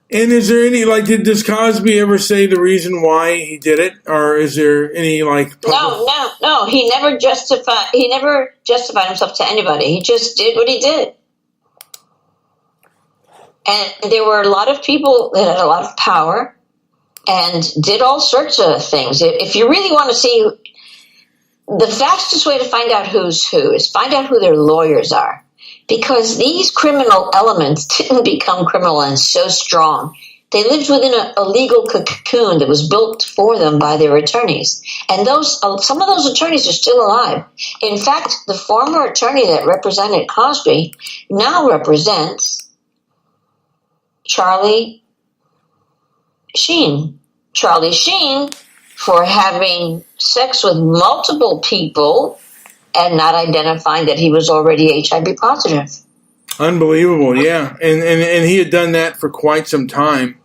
Speaker 2: And is there any, does Cosby ever say the reason why he did it? Or is there any,
Speaker 8: No. He never justified himself to anybody. He just did what he did. And there were a lot of people that had a lot of power and did all sorts of things. If you really want to see, the fastest way to find out who's who is find out who their lawyers are. Because these criminal elements didn't become criminal and so strong. They lived within a legal cocoon that was built for them by their attorneys. And some of those attorneys are still alive. In fact, the former attorney that represented Cosby now represents Charlie Sheen. Charlie Sheen, for having sex with multiple people and not identifying that he was already HIV positive.
Speaker 2: Unbelievable, yeah. And he had done that for quite some time.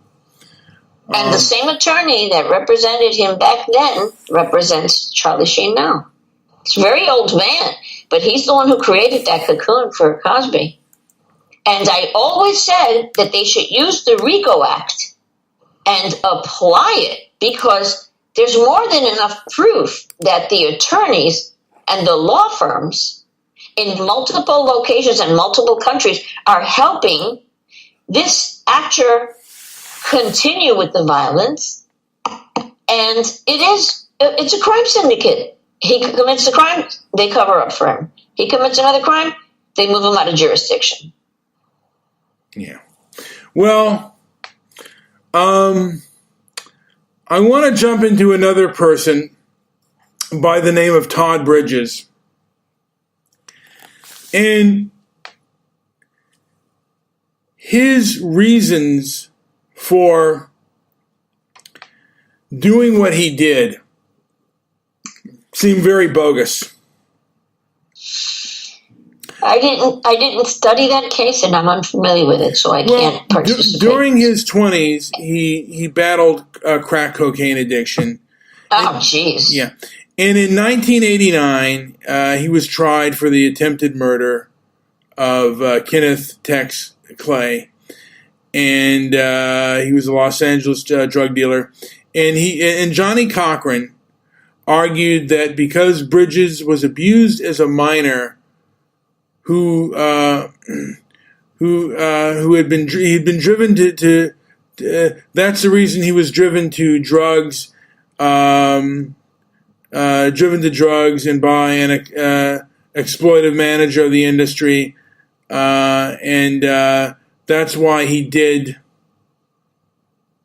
Speaker 8: And the same attorney that represented him back then represents Charlie Sheen now. He's a very old man, but he's the one who created that cocoon for Cosby. And I always said that they should use the RICO Act and apply it, because there's more than enough proof that the attorneys and the law firms in multiple locations and multiple countries are helping this actor continue with the violence. And it's a crime syndicate. He commits a crime, they cover up for him. He commits another crime, they move him out of jurisdiction.
Speaker 2: Yeah. Well, I want to jump into another person by the name of Todd Bridges. And his reasons for doing what he did seem very bogus.
Speaker 8: I didn't study that case, and I'm unfamiliar with it, so I can't participate.
Speaker 2: During his 20s, he battled crack cocaine addiction.
Speaker 8: Oh, jeez.
Speaker 2: Yeah. And in 1989, he was tried for the attempted murder of Kenneth Tex Clay. And he was a Los Angeles drug dealer. And Johnny Cochran argued that because Bridges was abused as a minor, who had been driven to that's the reason he was driven to drugs, and by an exploitive manager of the industry, and that's why he did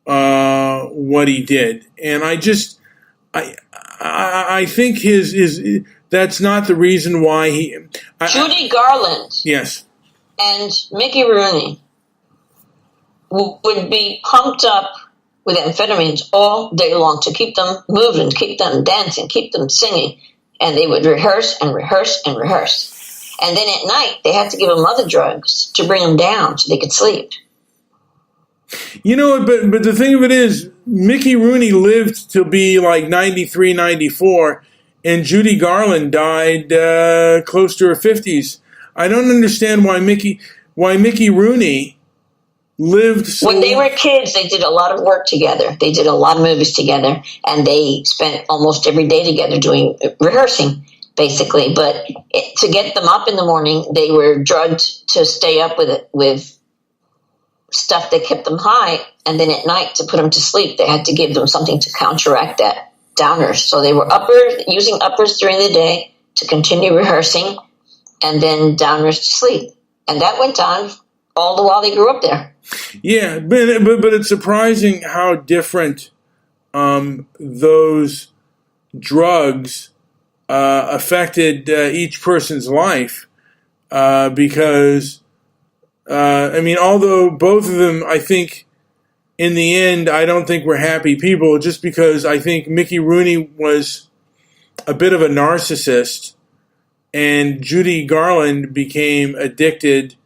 Speaker 2: what he did. And I think his that's not the reason why he.
Speaker 8: Judy Garland.
Speaker 2: Yes.
Speaker 8: And Mickey Rooney would be pumped up with amphetamines all day long to keep them moving, keep them dancing, keep them singing. And they would rehearse and rehearse and rehearse. And then at night, they had to give them other drugs to bring them down so they could sleep.
Speaker 2: You know, but the thing of it is, Mickey Rooney lived to be like 93, 94, and Judy Garland died close to her 50s. I don't understand why Mickey Rooney lived so.
Speaker 8: When they were kids, they did a lot of work together. They did a lot of movies together, and they spent almost every day together rehearsing, basically. But to get them up in the morning, they were drugged to stay up with stuff that kept them high, and then at night to put them to sleep, they had to give them something to counteract that, downers. So they were using uppers during the day to continue rehearsing, and then downers to sleep. And that went on all the while they grew up there.
Speaker 2: Yeah, but it's surprising how different those drugs affected each person's life, because although both of them, I think, in the end, I don't think were happy people, just because I think Mickey Rooney was a bit of a narcissist, and Judy Garland became addicted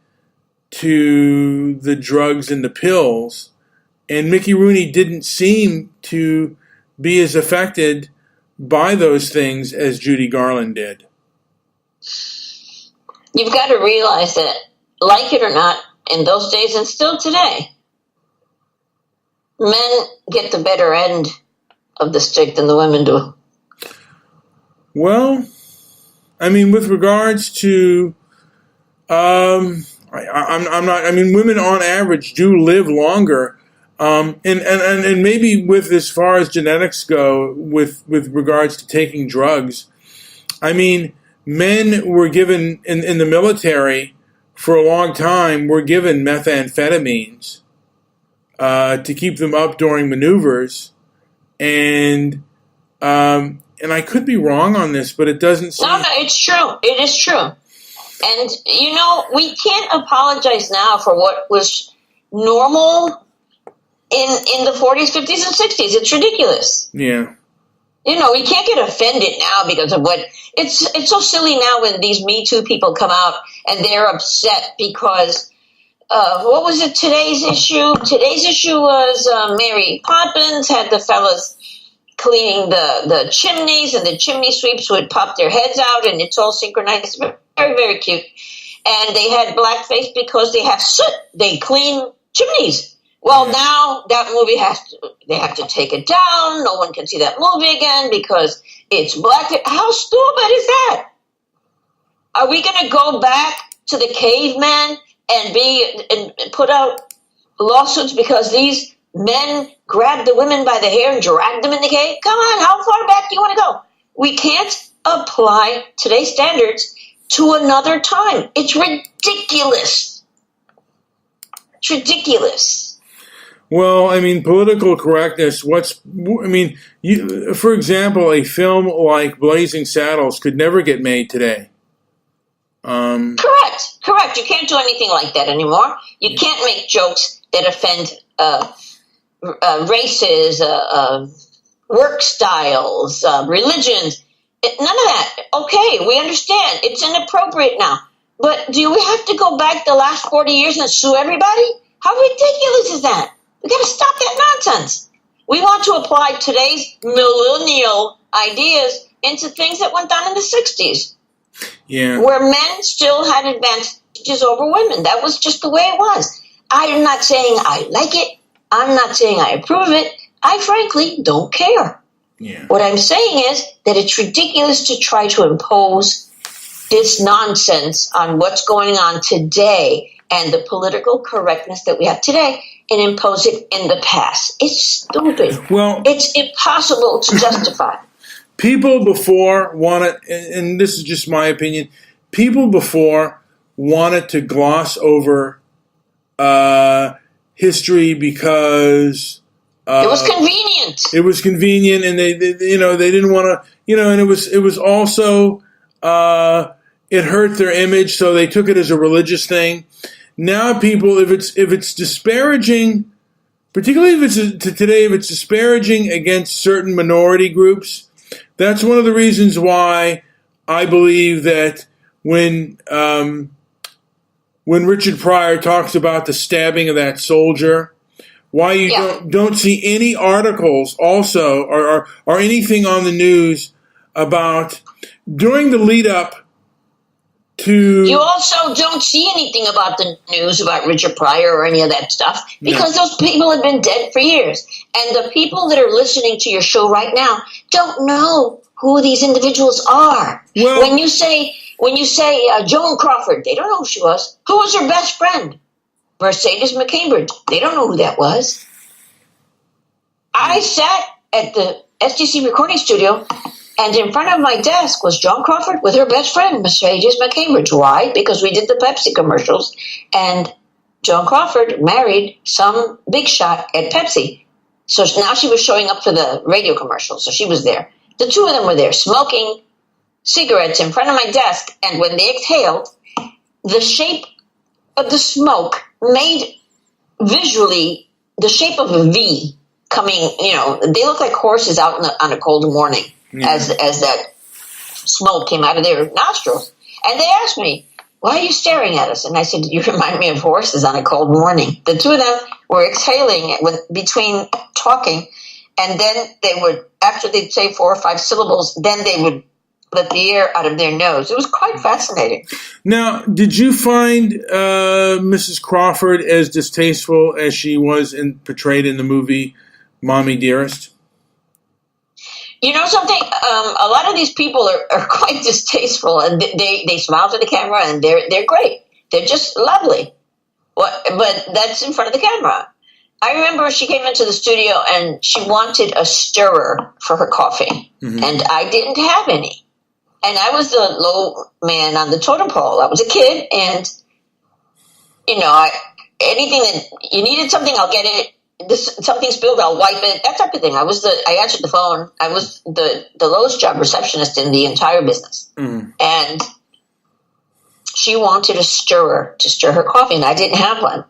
Speaker 2: to the drugs and the pills, and Mickey Rooney didn't seem to be as affected by those things as Judy Garland did.
Speaker 8: You've got to realize that, like it or not, in those days and still today, men get the better end of the stick than the women do.
Speaker 2: Well, I mean, with regards to, I'm not. I mean, women on average do live longer, and maybe with as far as genetics go, with regards to taking drugs, I mean, men were given in the military for a long time. Were given methamphetamines to keep them up during maneuvers, and I could be wrong on this, but it doesn't seem.
Speaker 8: No, it's true. It is true. And, we can't apologize now for what was normal in the 40s, 50s, and 60s. It's ridiculous.
Speaker 2: Yeah.
Speaker 8: We can't get offended now because of what it's so silly now when these Me Too people come out and they're upset because what was it? Today's issue. Today's issue was Mary Poppins had the fellas cleaning the chimneys, and the chimney sweeps would pop their heads out, and it's all synchronized. Very, very cute. And they had blackface because they have soot. They clean chimneys. Well, now that movie they have to take it down. No one can see that movie again because it's black. How stupid is that? Are we going to go back to the caveman and put out lawsuits because these men grabbed the women by the hair and dragged them in the cave? Come on, how far back do you want to go? We can't apply today's standards to another time. It's ridiculous. It's ridiculous.
Speaker 2: Well, I mean, political correctness. For example, a film like Blazing Saddles could never get made today.
Speaker 8: Correct. You can't do anything like that anymore. You can't make jokes that offend races, work styles, religions. None of that. Okay, we understand. It's inappropriate now. But do we have to go back the last 40 years and sue everybody? How ridiculous is that? We got to stop that nonsense. We want to apply today's millennial ideas into things that went on in the 60s.
Speaker 2: Yeah.
Speaker 8: Where men still had advantages over women. That was just the way it was. I am not saying I like it. I'm not saying I approve of it. I frankly don't care.
Speaker 2: Yeah.
Speaker 8: What I'm saying is that it's ridiculous to try to impose this nonsense on what's going on today and the political correctness that we have today and impose it in the past. It's stupid.
Speaker 2: Well,
Speaker 8: it's impossible to justify.
Speaker 2: People before wanted, and this is just my opinion, people before wanted to gloss over history because
Speaker 8: it was convenient.
Speaker 2: It was convenient, and they didn't want to, and it was also it hurt their image, so they took it as a religious thing. Now, people, if it's disparaging, particularly if it's disparaging against certain minority groups. That's one of the reasons why I believe that when Richard Pryor talks about the stabbing of that soldier, why you don't see any articles also or anything on the news about during the lead up to. You
Speaker 8: also don't see anything about the news about Richard Pryor or any of that stuff because those people have been dead for years. And the people that are listening to your show right now don't know who these individuals are.
Speaker 2: Well,
Speaker 8: when you say Joan Crawford, they don't know who she was. Who was her best friend? Mercedes McCambridge. They don't know who that was. I sat at the SDC recording studio, and in front of my desk was Joan Crawford with her best friend, Mercedes McCambridge. Why? Because we did the Pepsi commercials, and Joan Crawford married some big shot at Pepsi. So now she was showing up for the radio commercials, so she was there. The two of them were there smoking cigarettes in front of my desk, and when they exhaled, the shape of the smoke made visually the shape of a V coming, they look like horses out on a cold morning as that smoke came out of their nostrils. And they asked me, why are you staring at us? And I said, you remind me of horses on a cold morning. The two of them were exhaling between talking, and then they would, after they'd say 4 or 5 syllables, then they would let the air out of their nose. It was quite fascinating.
Speaker 2: Now, did you find Mrs. Crawford as distasteful as she was portrayed in the movie Mommy Dearest?
Speaker 8: You know something? A lot of these people are quite distasteful, and they smile to the camera, and they're great. They're just lovely. But that's in front of the camera. I remember she came into the studio, and she wanted a stirrer for her coffee, and I didn't have any. And I was the low man on the totem pole. I was a kid, and, anything that you needed something, I'll get it. Something spilled, I'll wipe it. That type of thing. I answered the phone. I was the lowest job receptionist in the entire business. And she wanted a stirrer to stir her coffee, and I didn't have one.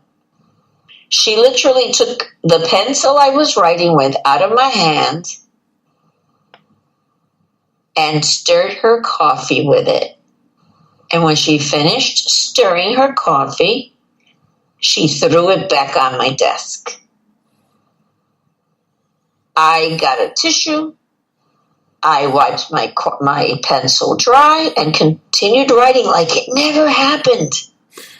Speaker 8: She literally took the pencil I was writing with out of my hand and stirred her coffee with it. And when she finished stirring her coffee, She threw it back on my desk. I got a tissue. I wiped my pencil dry and continued writing like it never happened.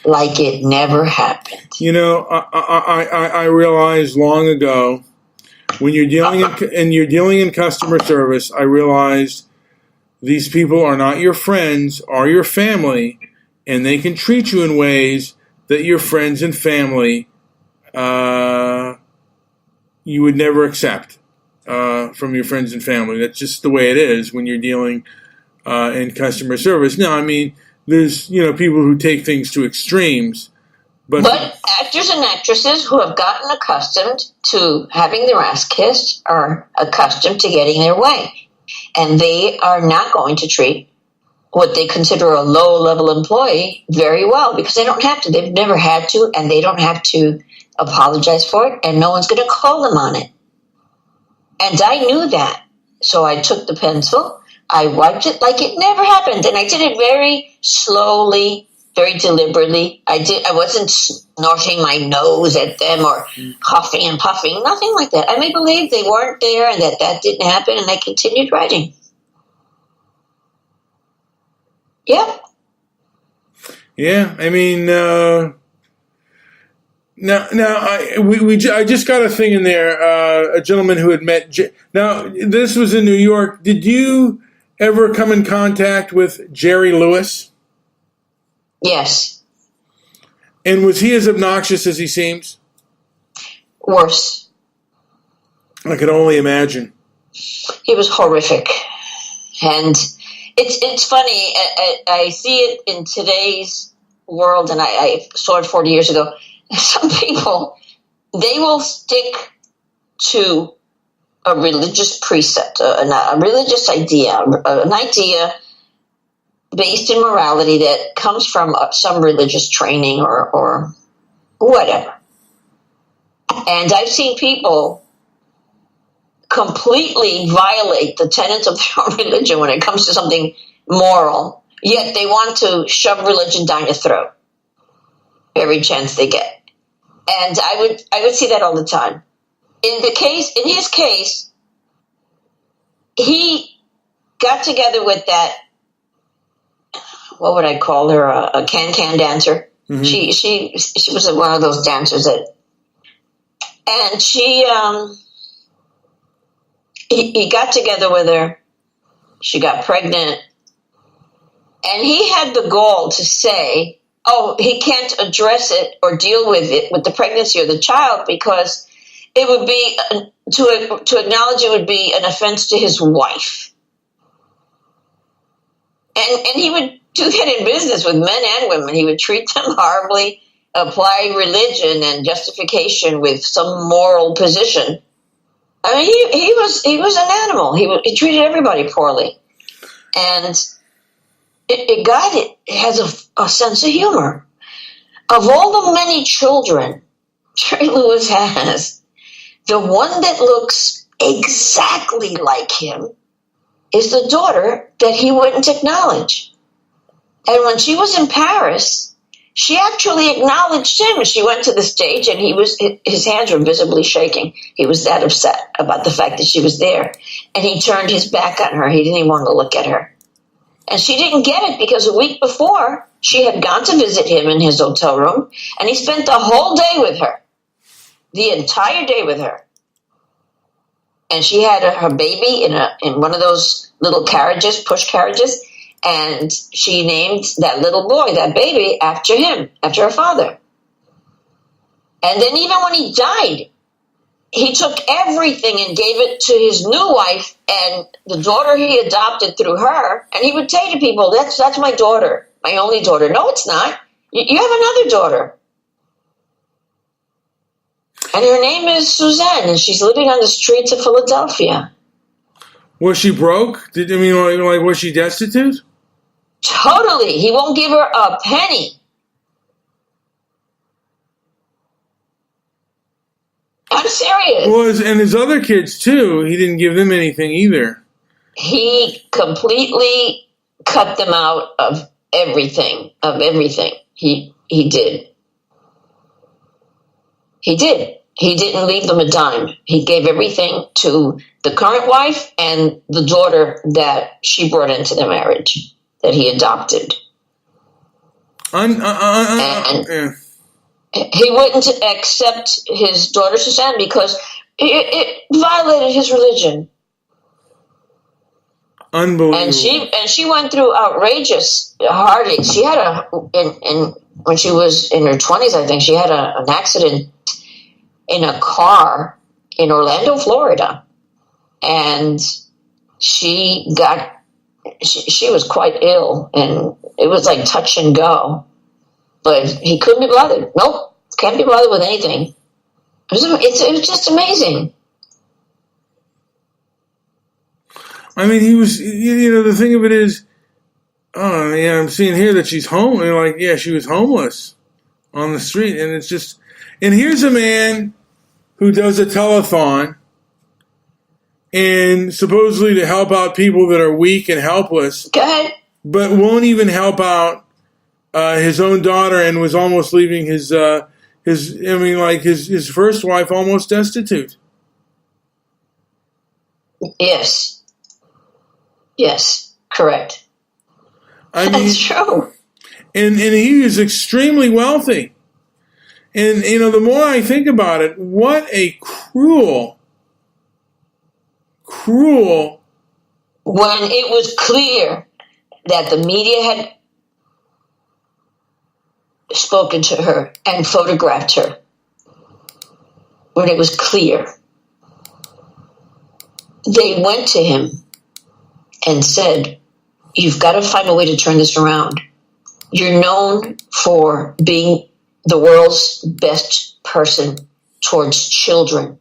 Speaker 8: Like it never happened.
Speaker 2: You know, I realized long ago when you're dealing in customer service, I realized these people are not your friends, are your family, and they can treat you in ways that your friends and family you would never accept from your friends and family. That's just the way it is when you're dealing in customer service. Now, I mean, there's people who take things to extremes, but
Speaker 8: actors and actresses who have gotten accustomed to having their ass kissed are accustomed to getting their way, and they are not going to treat what they consider a low-level employee very well because they don't have to. They've never had to, and they don't have to apologize for it, and no one's going to call them on it. And I knew that, so I took the pencil, I wiped it like it never happened, and I did it very slowly, very deliberately. I wasn't snorting my nose at them or huffing and puffing, nothing like that. I made believe they weren't there and that didn't happen, and I continued writing. Yep.
Speaker 2: Yeah, I mean, I just got a thing in there. A gentleman who had met. Now, this was in New York. Did you ever come in contact with Jerry Lewis?
Speaker 8: Yes.
Speaker 2: And was he as obnoxious as he seems?
Speaker 8: Worse.
Speaker 2: I could only imagine.
Speaker 8: He was horrific, and it's funny. I see it in today's world, and I saw it 40 years ago. Some people, they will stick to a religious precept, a religious idea, an idea based in morality that comes from some religious training or whatever. And I've seen people completely violate the tenets of their own religion when it comes to something moral, yet they want to shove religion down your throat every chance they get. And I would see that all the time. In his case, he got together with that, what would I call her, a can-can dancer. Mm-hmm. She was one of those dancers and he got together with her. She got pregnant, and he had the gall to say, oh, he can't address it or deal with it, with the pregnancy or the child, because it would be, to acknowledge it would be an offense to his wife. And he would do that in business with men and women. He would treat them horribly, apply religion and justification with some moral position. I mean, he was an animal. He treated everybody poorly. And a guy that has a sense of humor. Of all the many children Jerry Lewis has, the one that looks exactly like him is the daughter that he wouldn't acknowledge. And when she was in Paris, she actually acknowledged him. She went to the stage and his hands were visibly shaking. He was that upset about the fact that she was there. And he turned his back on her. He didn't even want to look at her. And she didn't get it because a week before, she had gone to visit him in his hotel room, and he spent the whole day with her, the entire day with her. And she had her baby in one of those little carriages, push carriages, and she named that little boy, that baby, after him, after her father. And then even when he died, he took everything and gave it to his new wife and the daughter he adopted through her. And he would say to people, that's my daughter, my only daughter. No, it's not. You have another daughter. And her name is Suzanne, and she's living on the streets of Philadelphia.
Speaker 2: Was she broke? Was she destitute?
Speaker 8: Totally. He won't give her a penny. I'm serious.
Speaker 2: And his other kids, too, he didn't give them anything either.
Speaker 8: He completely cut them out of everything. He did. He did. He didn't leave them a dime. He gave everything to the current wife and the daughter that she brought into the marriage that he adopted. And he wouldn't accept his daughter Suzanne because it violated his religion.
Speaker 2: Unbelievable.
Speaker 8: And she went through outrageous heartache. She had when she was in her 20s, I think, she had an accident in a car in Orlando, Florida. And she was quite ill, and it was like touch and go. But he couldn't be bothered. Nope, can't be bothered with anything. It was just amazing.
Speaker 2: I mean, he was, the thing of it is, I'm seeing here that she's home. And like, yeah, she was homeless on the street. And it's just, and here's a man who does a telethon and supposedly to help out people that are weak and helpless.
Speaker 8: Go ahead.
Speaker 2: But won't even help out his own daughter, and was almost leaving his first wife almost destitute.
Speaker 8: Yes, correct.
Speaker 2: I mean,
Speaker 8: that's true.
Speaker 2: And he is extremely wealthy. And, the more I think about it, what a cruel.
Speaker 8: When it was clear that the media had spoken to her and photographed her, when it was clear, they went to him and said, you've got to find a way to turn this around. You're known for being the world's best person towards children.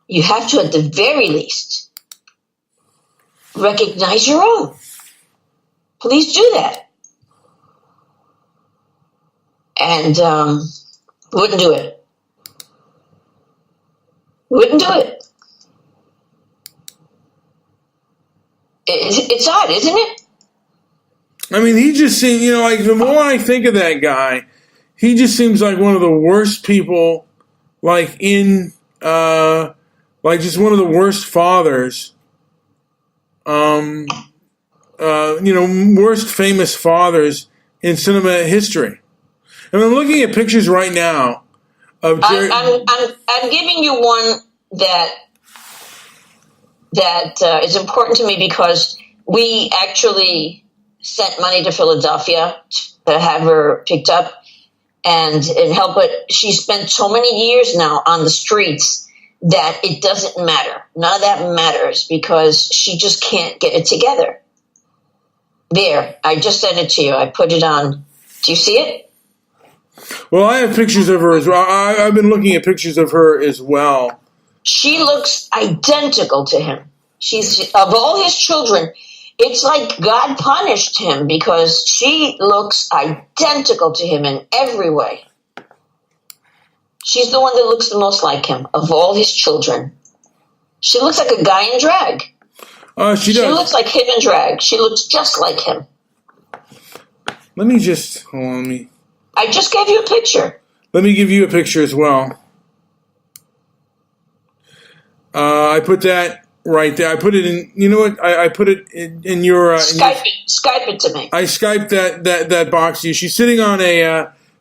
Speaker 8: You have to, at the very least, recognize your own. Please do that. And wouldn't do it. Wouldn't do it. It's odd, isn't it?
Speaker 2: I mean, he just seems, like the more I think of that guy, he just seems like one of the worst people, like just one of the worst fathers, worst famous fathers in cinema history. And I'm looking at pictures right now of Jerry.
Speaker 8: I'm giving you one that is important to me because we actually sent money to Philadelphia to have her picked up and help. But she spent so many years now on the streets that it doesn't matter. None of that matters because she just can't get it together. There, I just sent it to you. I put it on. Do you see it?
Speaker 2: Well, I have pictures of her as well. I've been looking at pictures of her as well.
Speaker 8: She looks identical to him. She's, of all his children, it's like God punished him because she looks identical to him in every way. She's the one that looks the most like him of all his children. She looks like a guy in drag.
Speaker 2: She does.
Speaker 8: She looks like him in drag. She looks just like him.
Speaker 2: Let me just, hold on.
Speaker 8: I just gave you a picture.
Speaker 2: Let me give you a picture as well. I put that right there. I put it in, you know what? I put it in your...
Speaker 8: Skype it to me.
Speaker 2: I Skyped that box to you. She's sitting on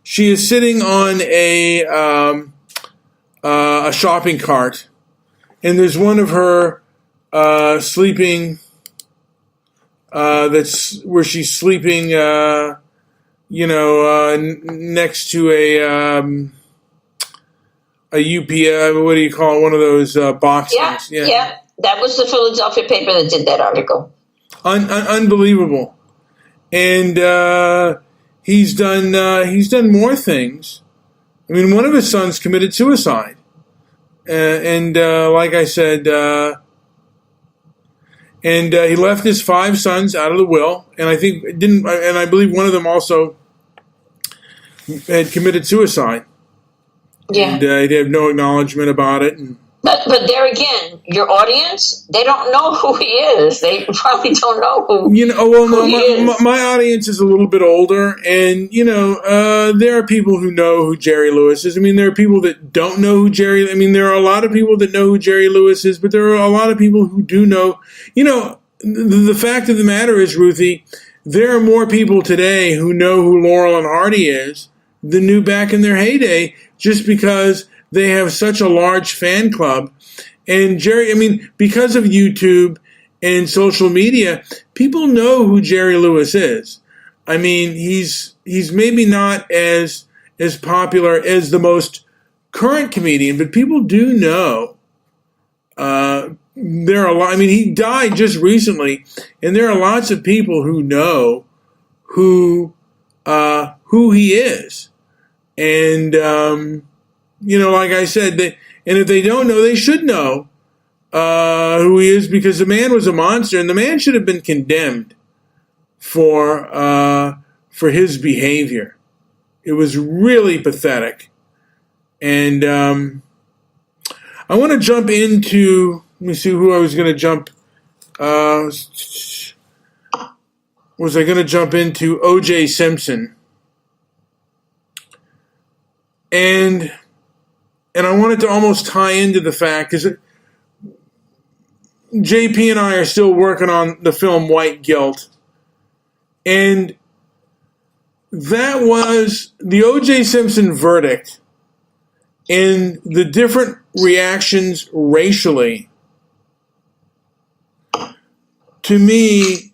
Speaker 2: she is sitting on a shopping cart. And there's one of her sleeping, that's where she's sleeping, next to a UPS, what do you call it? One of those box things.
Speaker 8: Yeah. That was the Philadelphia paper that did that article.
Speaker 2: Unbelievable. And he's done more things. I mean, one of his sons committed suicide. Like I said, he left his 5 sons out of the will, and I believe one of them also had committed suicide.
Speaker 8: Yeah.
Speaker 2: And he had no acknowledgement about it. And
Speaker 8: But there again, your audience, they don't know who he is. They probably don't know who
Speaker 2: Well,
Speaker 8: he is.
Speaker 2: my audience is a little bit older, and there are people who know who Jerry Lewis is. I mean, there are people that don't know who Jerry. I mean, there are a lot of people that know who Jerry Lewis is, but there are a lot of people who do know. The fact of the matter is, Ruthie, there are more people today who know who Laurel and Hardy is than knew back in their heyday, just because they have such a large fan club. And Jerry, I mean, because of YouTube and social media, people know who Jerry Lewis is. I mean, he's maybe not as popular as the most current comedian, but people do know. There are a lot. I mean, he died just recently, and there are lots of people who know who he is. And like I said, and if they don't know, they should know who he is, because the man was a monster, and the man should have been condemned for his behavior. It was really pathetic. And I want to jump into, let me see who I was going to jump. Was I going to jump into O.J. Simpson? And I wanted to almost tie into the fact, because JP and I are still working on the film White Guilt. And that was the O.J. Simpson verdict, and the different reactions racially, to me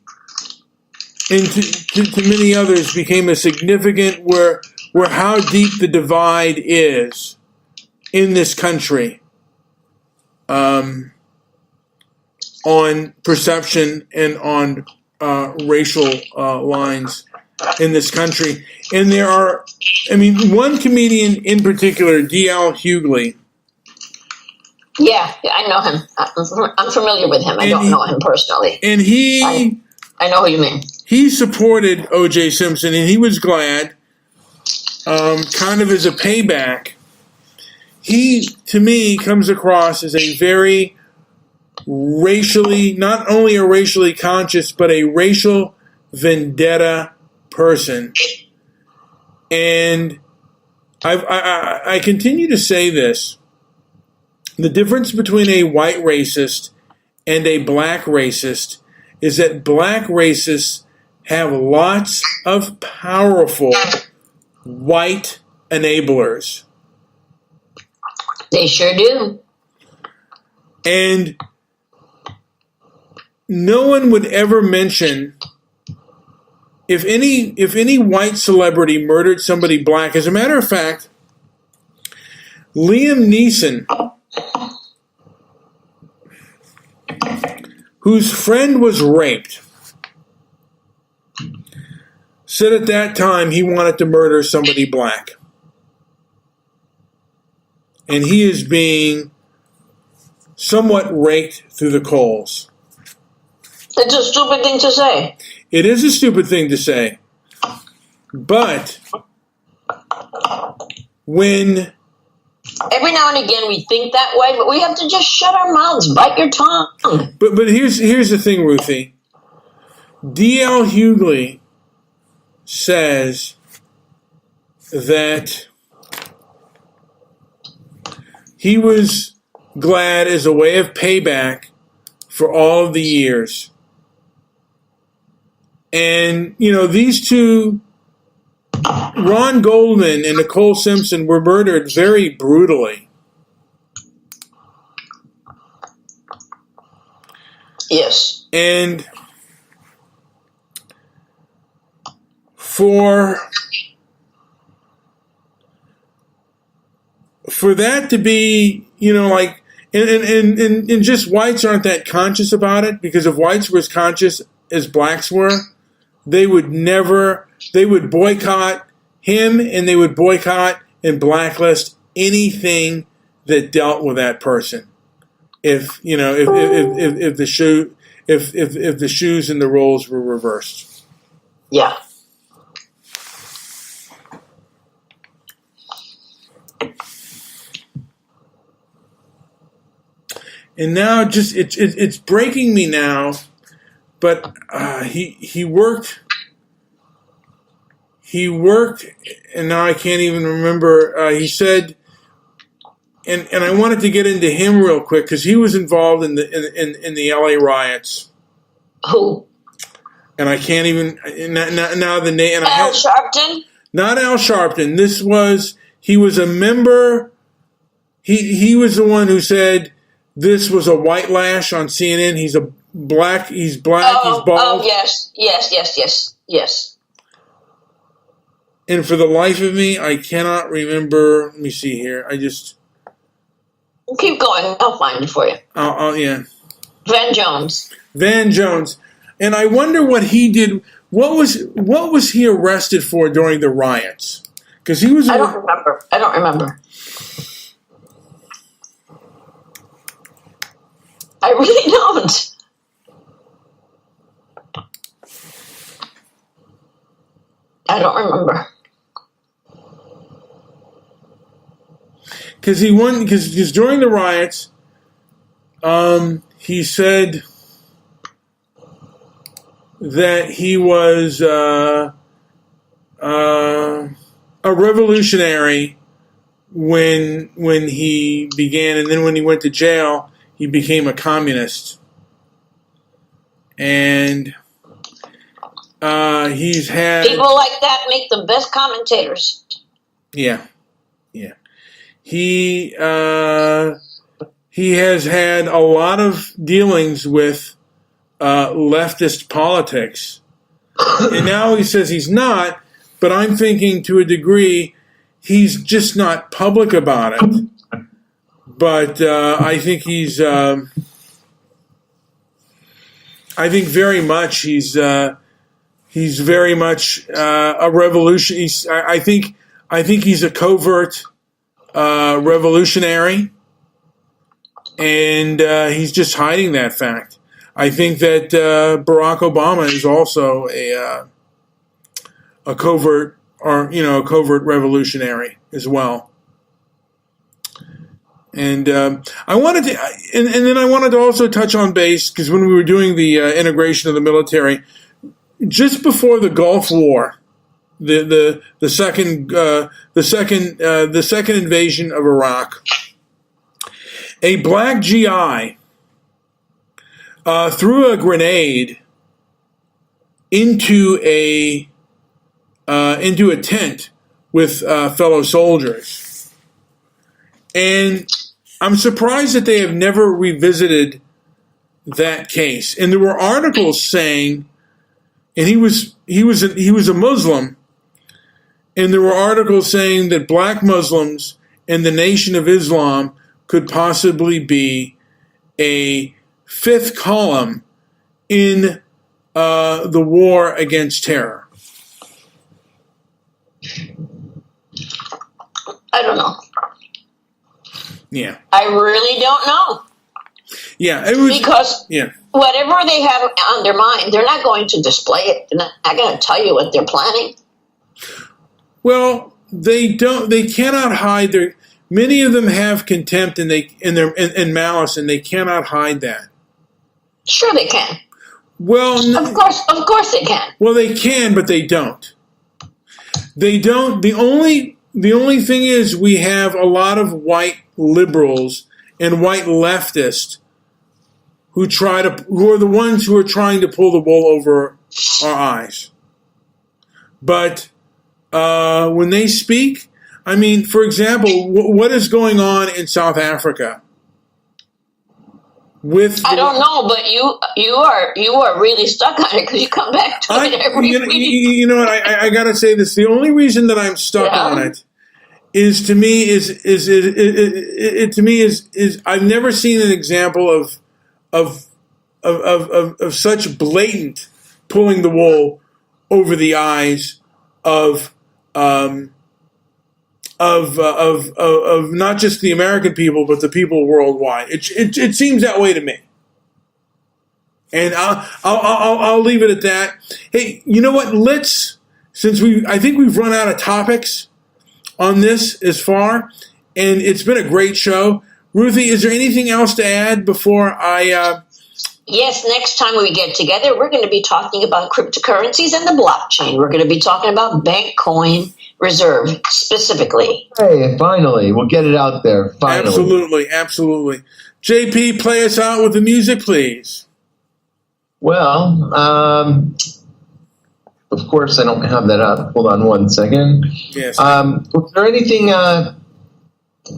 Speaker 2: and to many others, became a significant where how deep the divide is in this country on perception and on racial lines in this country. And there are, I mean, one comedian in particular, D.L. Hughley.
Speaker 8: Yeah, I know him. I'm familiar with him. I don't know him personally.
Speaker 2: And
Speaker 8: I know who you mean.
Speaker 2: He supported O.J. Simpson, and he was glad, kind of as a payback. He, to me, comes across as a very racially, not only a racially conscious, but a racial vendetta person. And I continue to say this. The difference between a white racist and a black racist is that black racists have lots of powerful white enablers.
Speaker 8: They sure do.
Speaker 2: And no one would ever mention, if any white celebrity murdered somebody black. As a matter of fact, Liam Neeson, whose friend was raped, said at that time he wanted to murder somebody black. And he is being somewhat raked through the coals.
Speaker 8: It's a stupid thing to say.
Speaker 2: It is a stupid thing to say. But when...
Speaker 8: Every now and again we think that way, but we have to just shut our mouths, bite your tongue.
Speaker 2: But here's the thing, Ruthie. D.L. Hughley says that he was glad as a way of payback for all of the years. And, these two, Ron Goldman and Nicole Simpson, were murdered very brutally.
Speaker 8: Yes.
Speaker 2: And for that to be, and just whites aren't that conscious about it, because if whites were as conscious as blacks were, they would boycott him, and they would boycott and blacklist anything that dealt with that person. If the shoes and the roles were reversed.
Speaker 8: Yeah.
Speaker 2: and now just it's breaking me now. But he worked, and now I can't even remember. He said, and I wanted to get into him real quick because he was involved in the LA riots.
Speaker 8: Who?
Speaker 2: And I can't even now the name.
Speaker 8: Al Sharpton?
Speaker 2: Not Al Sharpton. He was a member. He was the one who said this was a white lash on CNN. He's black. He's bald.
Speaker 8: Oh, yes.
Speaker 2: And for the life of me, I cannot remember. Let me see here.
Speaker 8: Keep going. I'll find it for you.
Speaker 2: Yeah.
Speaker 8: Van Jones.
Speaker 2: And I wonder what he did. What was he arrested for during the riots? Because he was.
Speaker 8: I don't remember. I really don't. I don't remember.
Speaker 2: Because during the riots, he said that he was a revolutionary when he began, and then when he went to jail, he became a communist. And he's had
Speaker 8: people like that make the best commentators.
Speaker 2: Yeah. He has had a lot of dealings with leftist politics, and now he says he's not. But I'm thinking, to a degree, he's just not public about it. But I think he's. I think very much he's very much a revolution. I think he's a covert revolutionary, and he's just hiding that fact. I think that Barack Obama is also a covert revolutionary as well. And I wanted to, and then I wanted to also touch on base, because when we were doing the integration of the military, just before the Gulf War, the second invasion of Iraq, a black GI threw a grenade into a tent with fellow soldiers, and I'm surprised that they have never revisited that case. And there were articles saying, and he was a Muslim, and there were articles saying that black Muslims and the Nation of Islam could possibly be a fifth column in the war against terror.
Speaker 8: I don't know.
Speaker 2: Yeah.
Speaker 8: I really don't know.
Speaker 2: Yeah, it was
Speaker 8: because
Speaker 2: yeah.
Speaker 8: Whatever they have on their mind, they're not going to display it. They're not going to tell you what they're planning.
Speaker 2: Well, they don't. They cannot hide their. Many of them have contempt and malice, and they cannot hide that.
Speaker 8: Sure, they can.
Speaker 2: Well,
Speaker 8: of course, they can.
Speaker 2: Well, they can, but they don't. They don't. The only thing is, we have a lot of white liberals and white leftists who are the ones who are trying to pull the wool over our eyes. But when they speak, I mean, for example, what is going on in South Africa? I don't
Speaker 8: know, but you are really stuck on it because you come back to it every week.
Speaker 2: You know what? I got to say this. The only reason that I'm stuck on it is I've never seen an example of such blatant pulling the wool over the eyes of not just the American people, but the people worldwide. It seems that way to me. And I'll leave it at that. Hey, you know what? I think we've run out of topics on this as far, and it's been a great show. Ruthie, is there anything else to add before I?
Speaker 8: Yes, next time we get together, we're going to be talking about cryptocurrencies and the blockchain. We're going to be talking about Bankcoin Reserve specifically.
Speaker 1: Hey, finally, we'll get it out there. Finally.
Speaker 2: Absolutely. JP, play us out with the music, please.
Speaker 1: Well, of course, I don't have that up. Hold on one second.
Speaker 2: Yes.
Speaker 1: Was there anything else?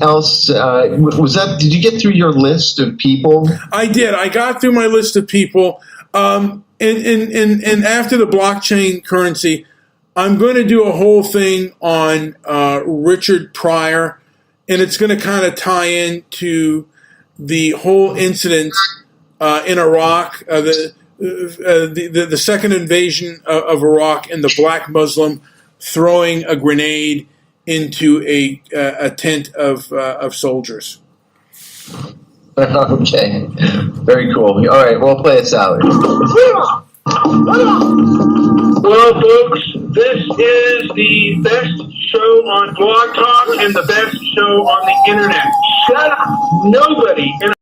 Speaker 1: Was that? Did you get through your list of people?
Speaker 2: I did. I got through my list of people. And after the blockchain currency, I'm going to do a whole thing on Richard Pryor, and it's going to kind of tie into the whole incident in Iraq, the second invasion of Iraq, and the black Muslim throwing a grenade into a tent of soldiers.
Speaker 1: Okay, very cool. All right, well, play us out.
Speaker 3: Well, folks, this is the best show on Blog Talk and the best show on the internet. Shut up! Nobody in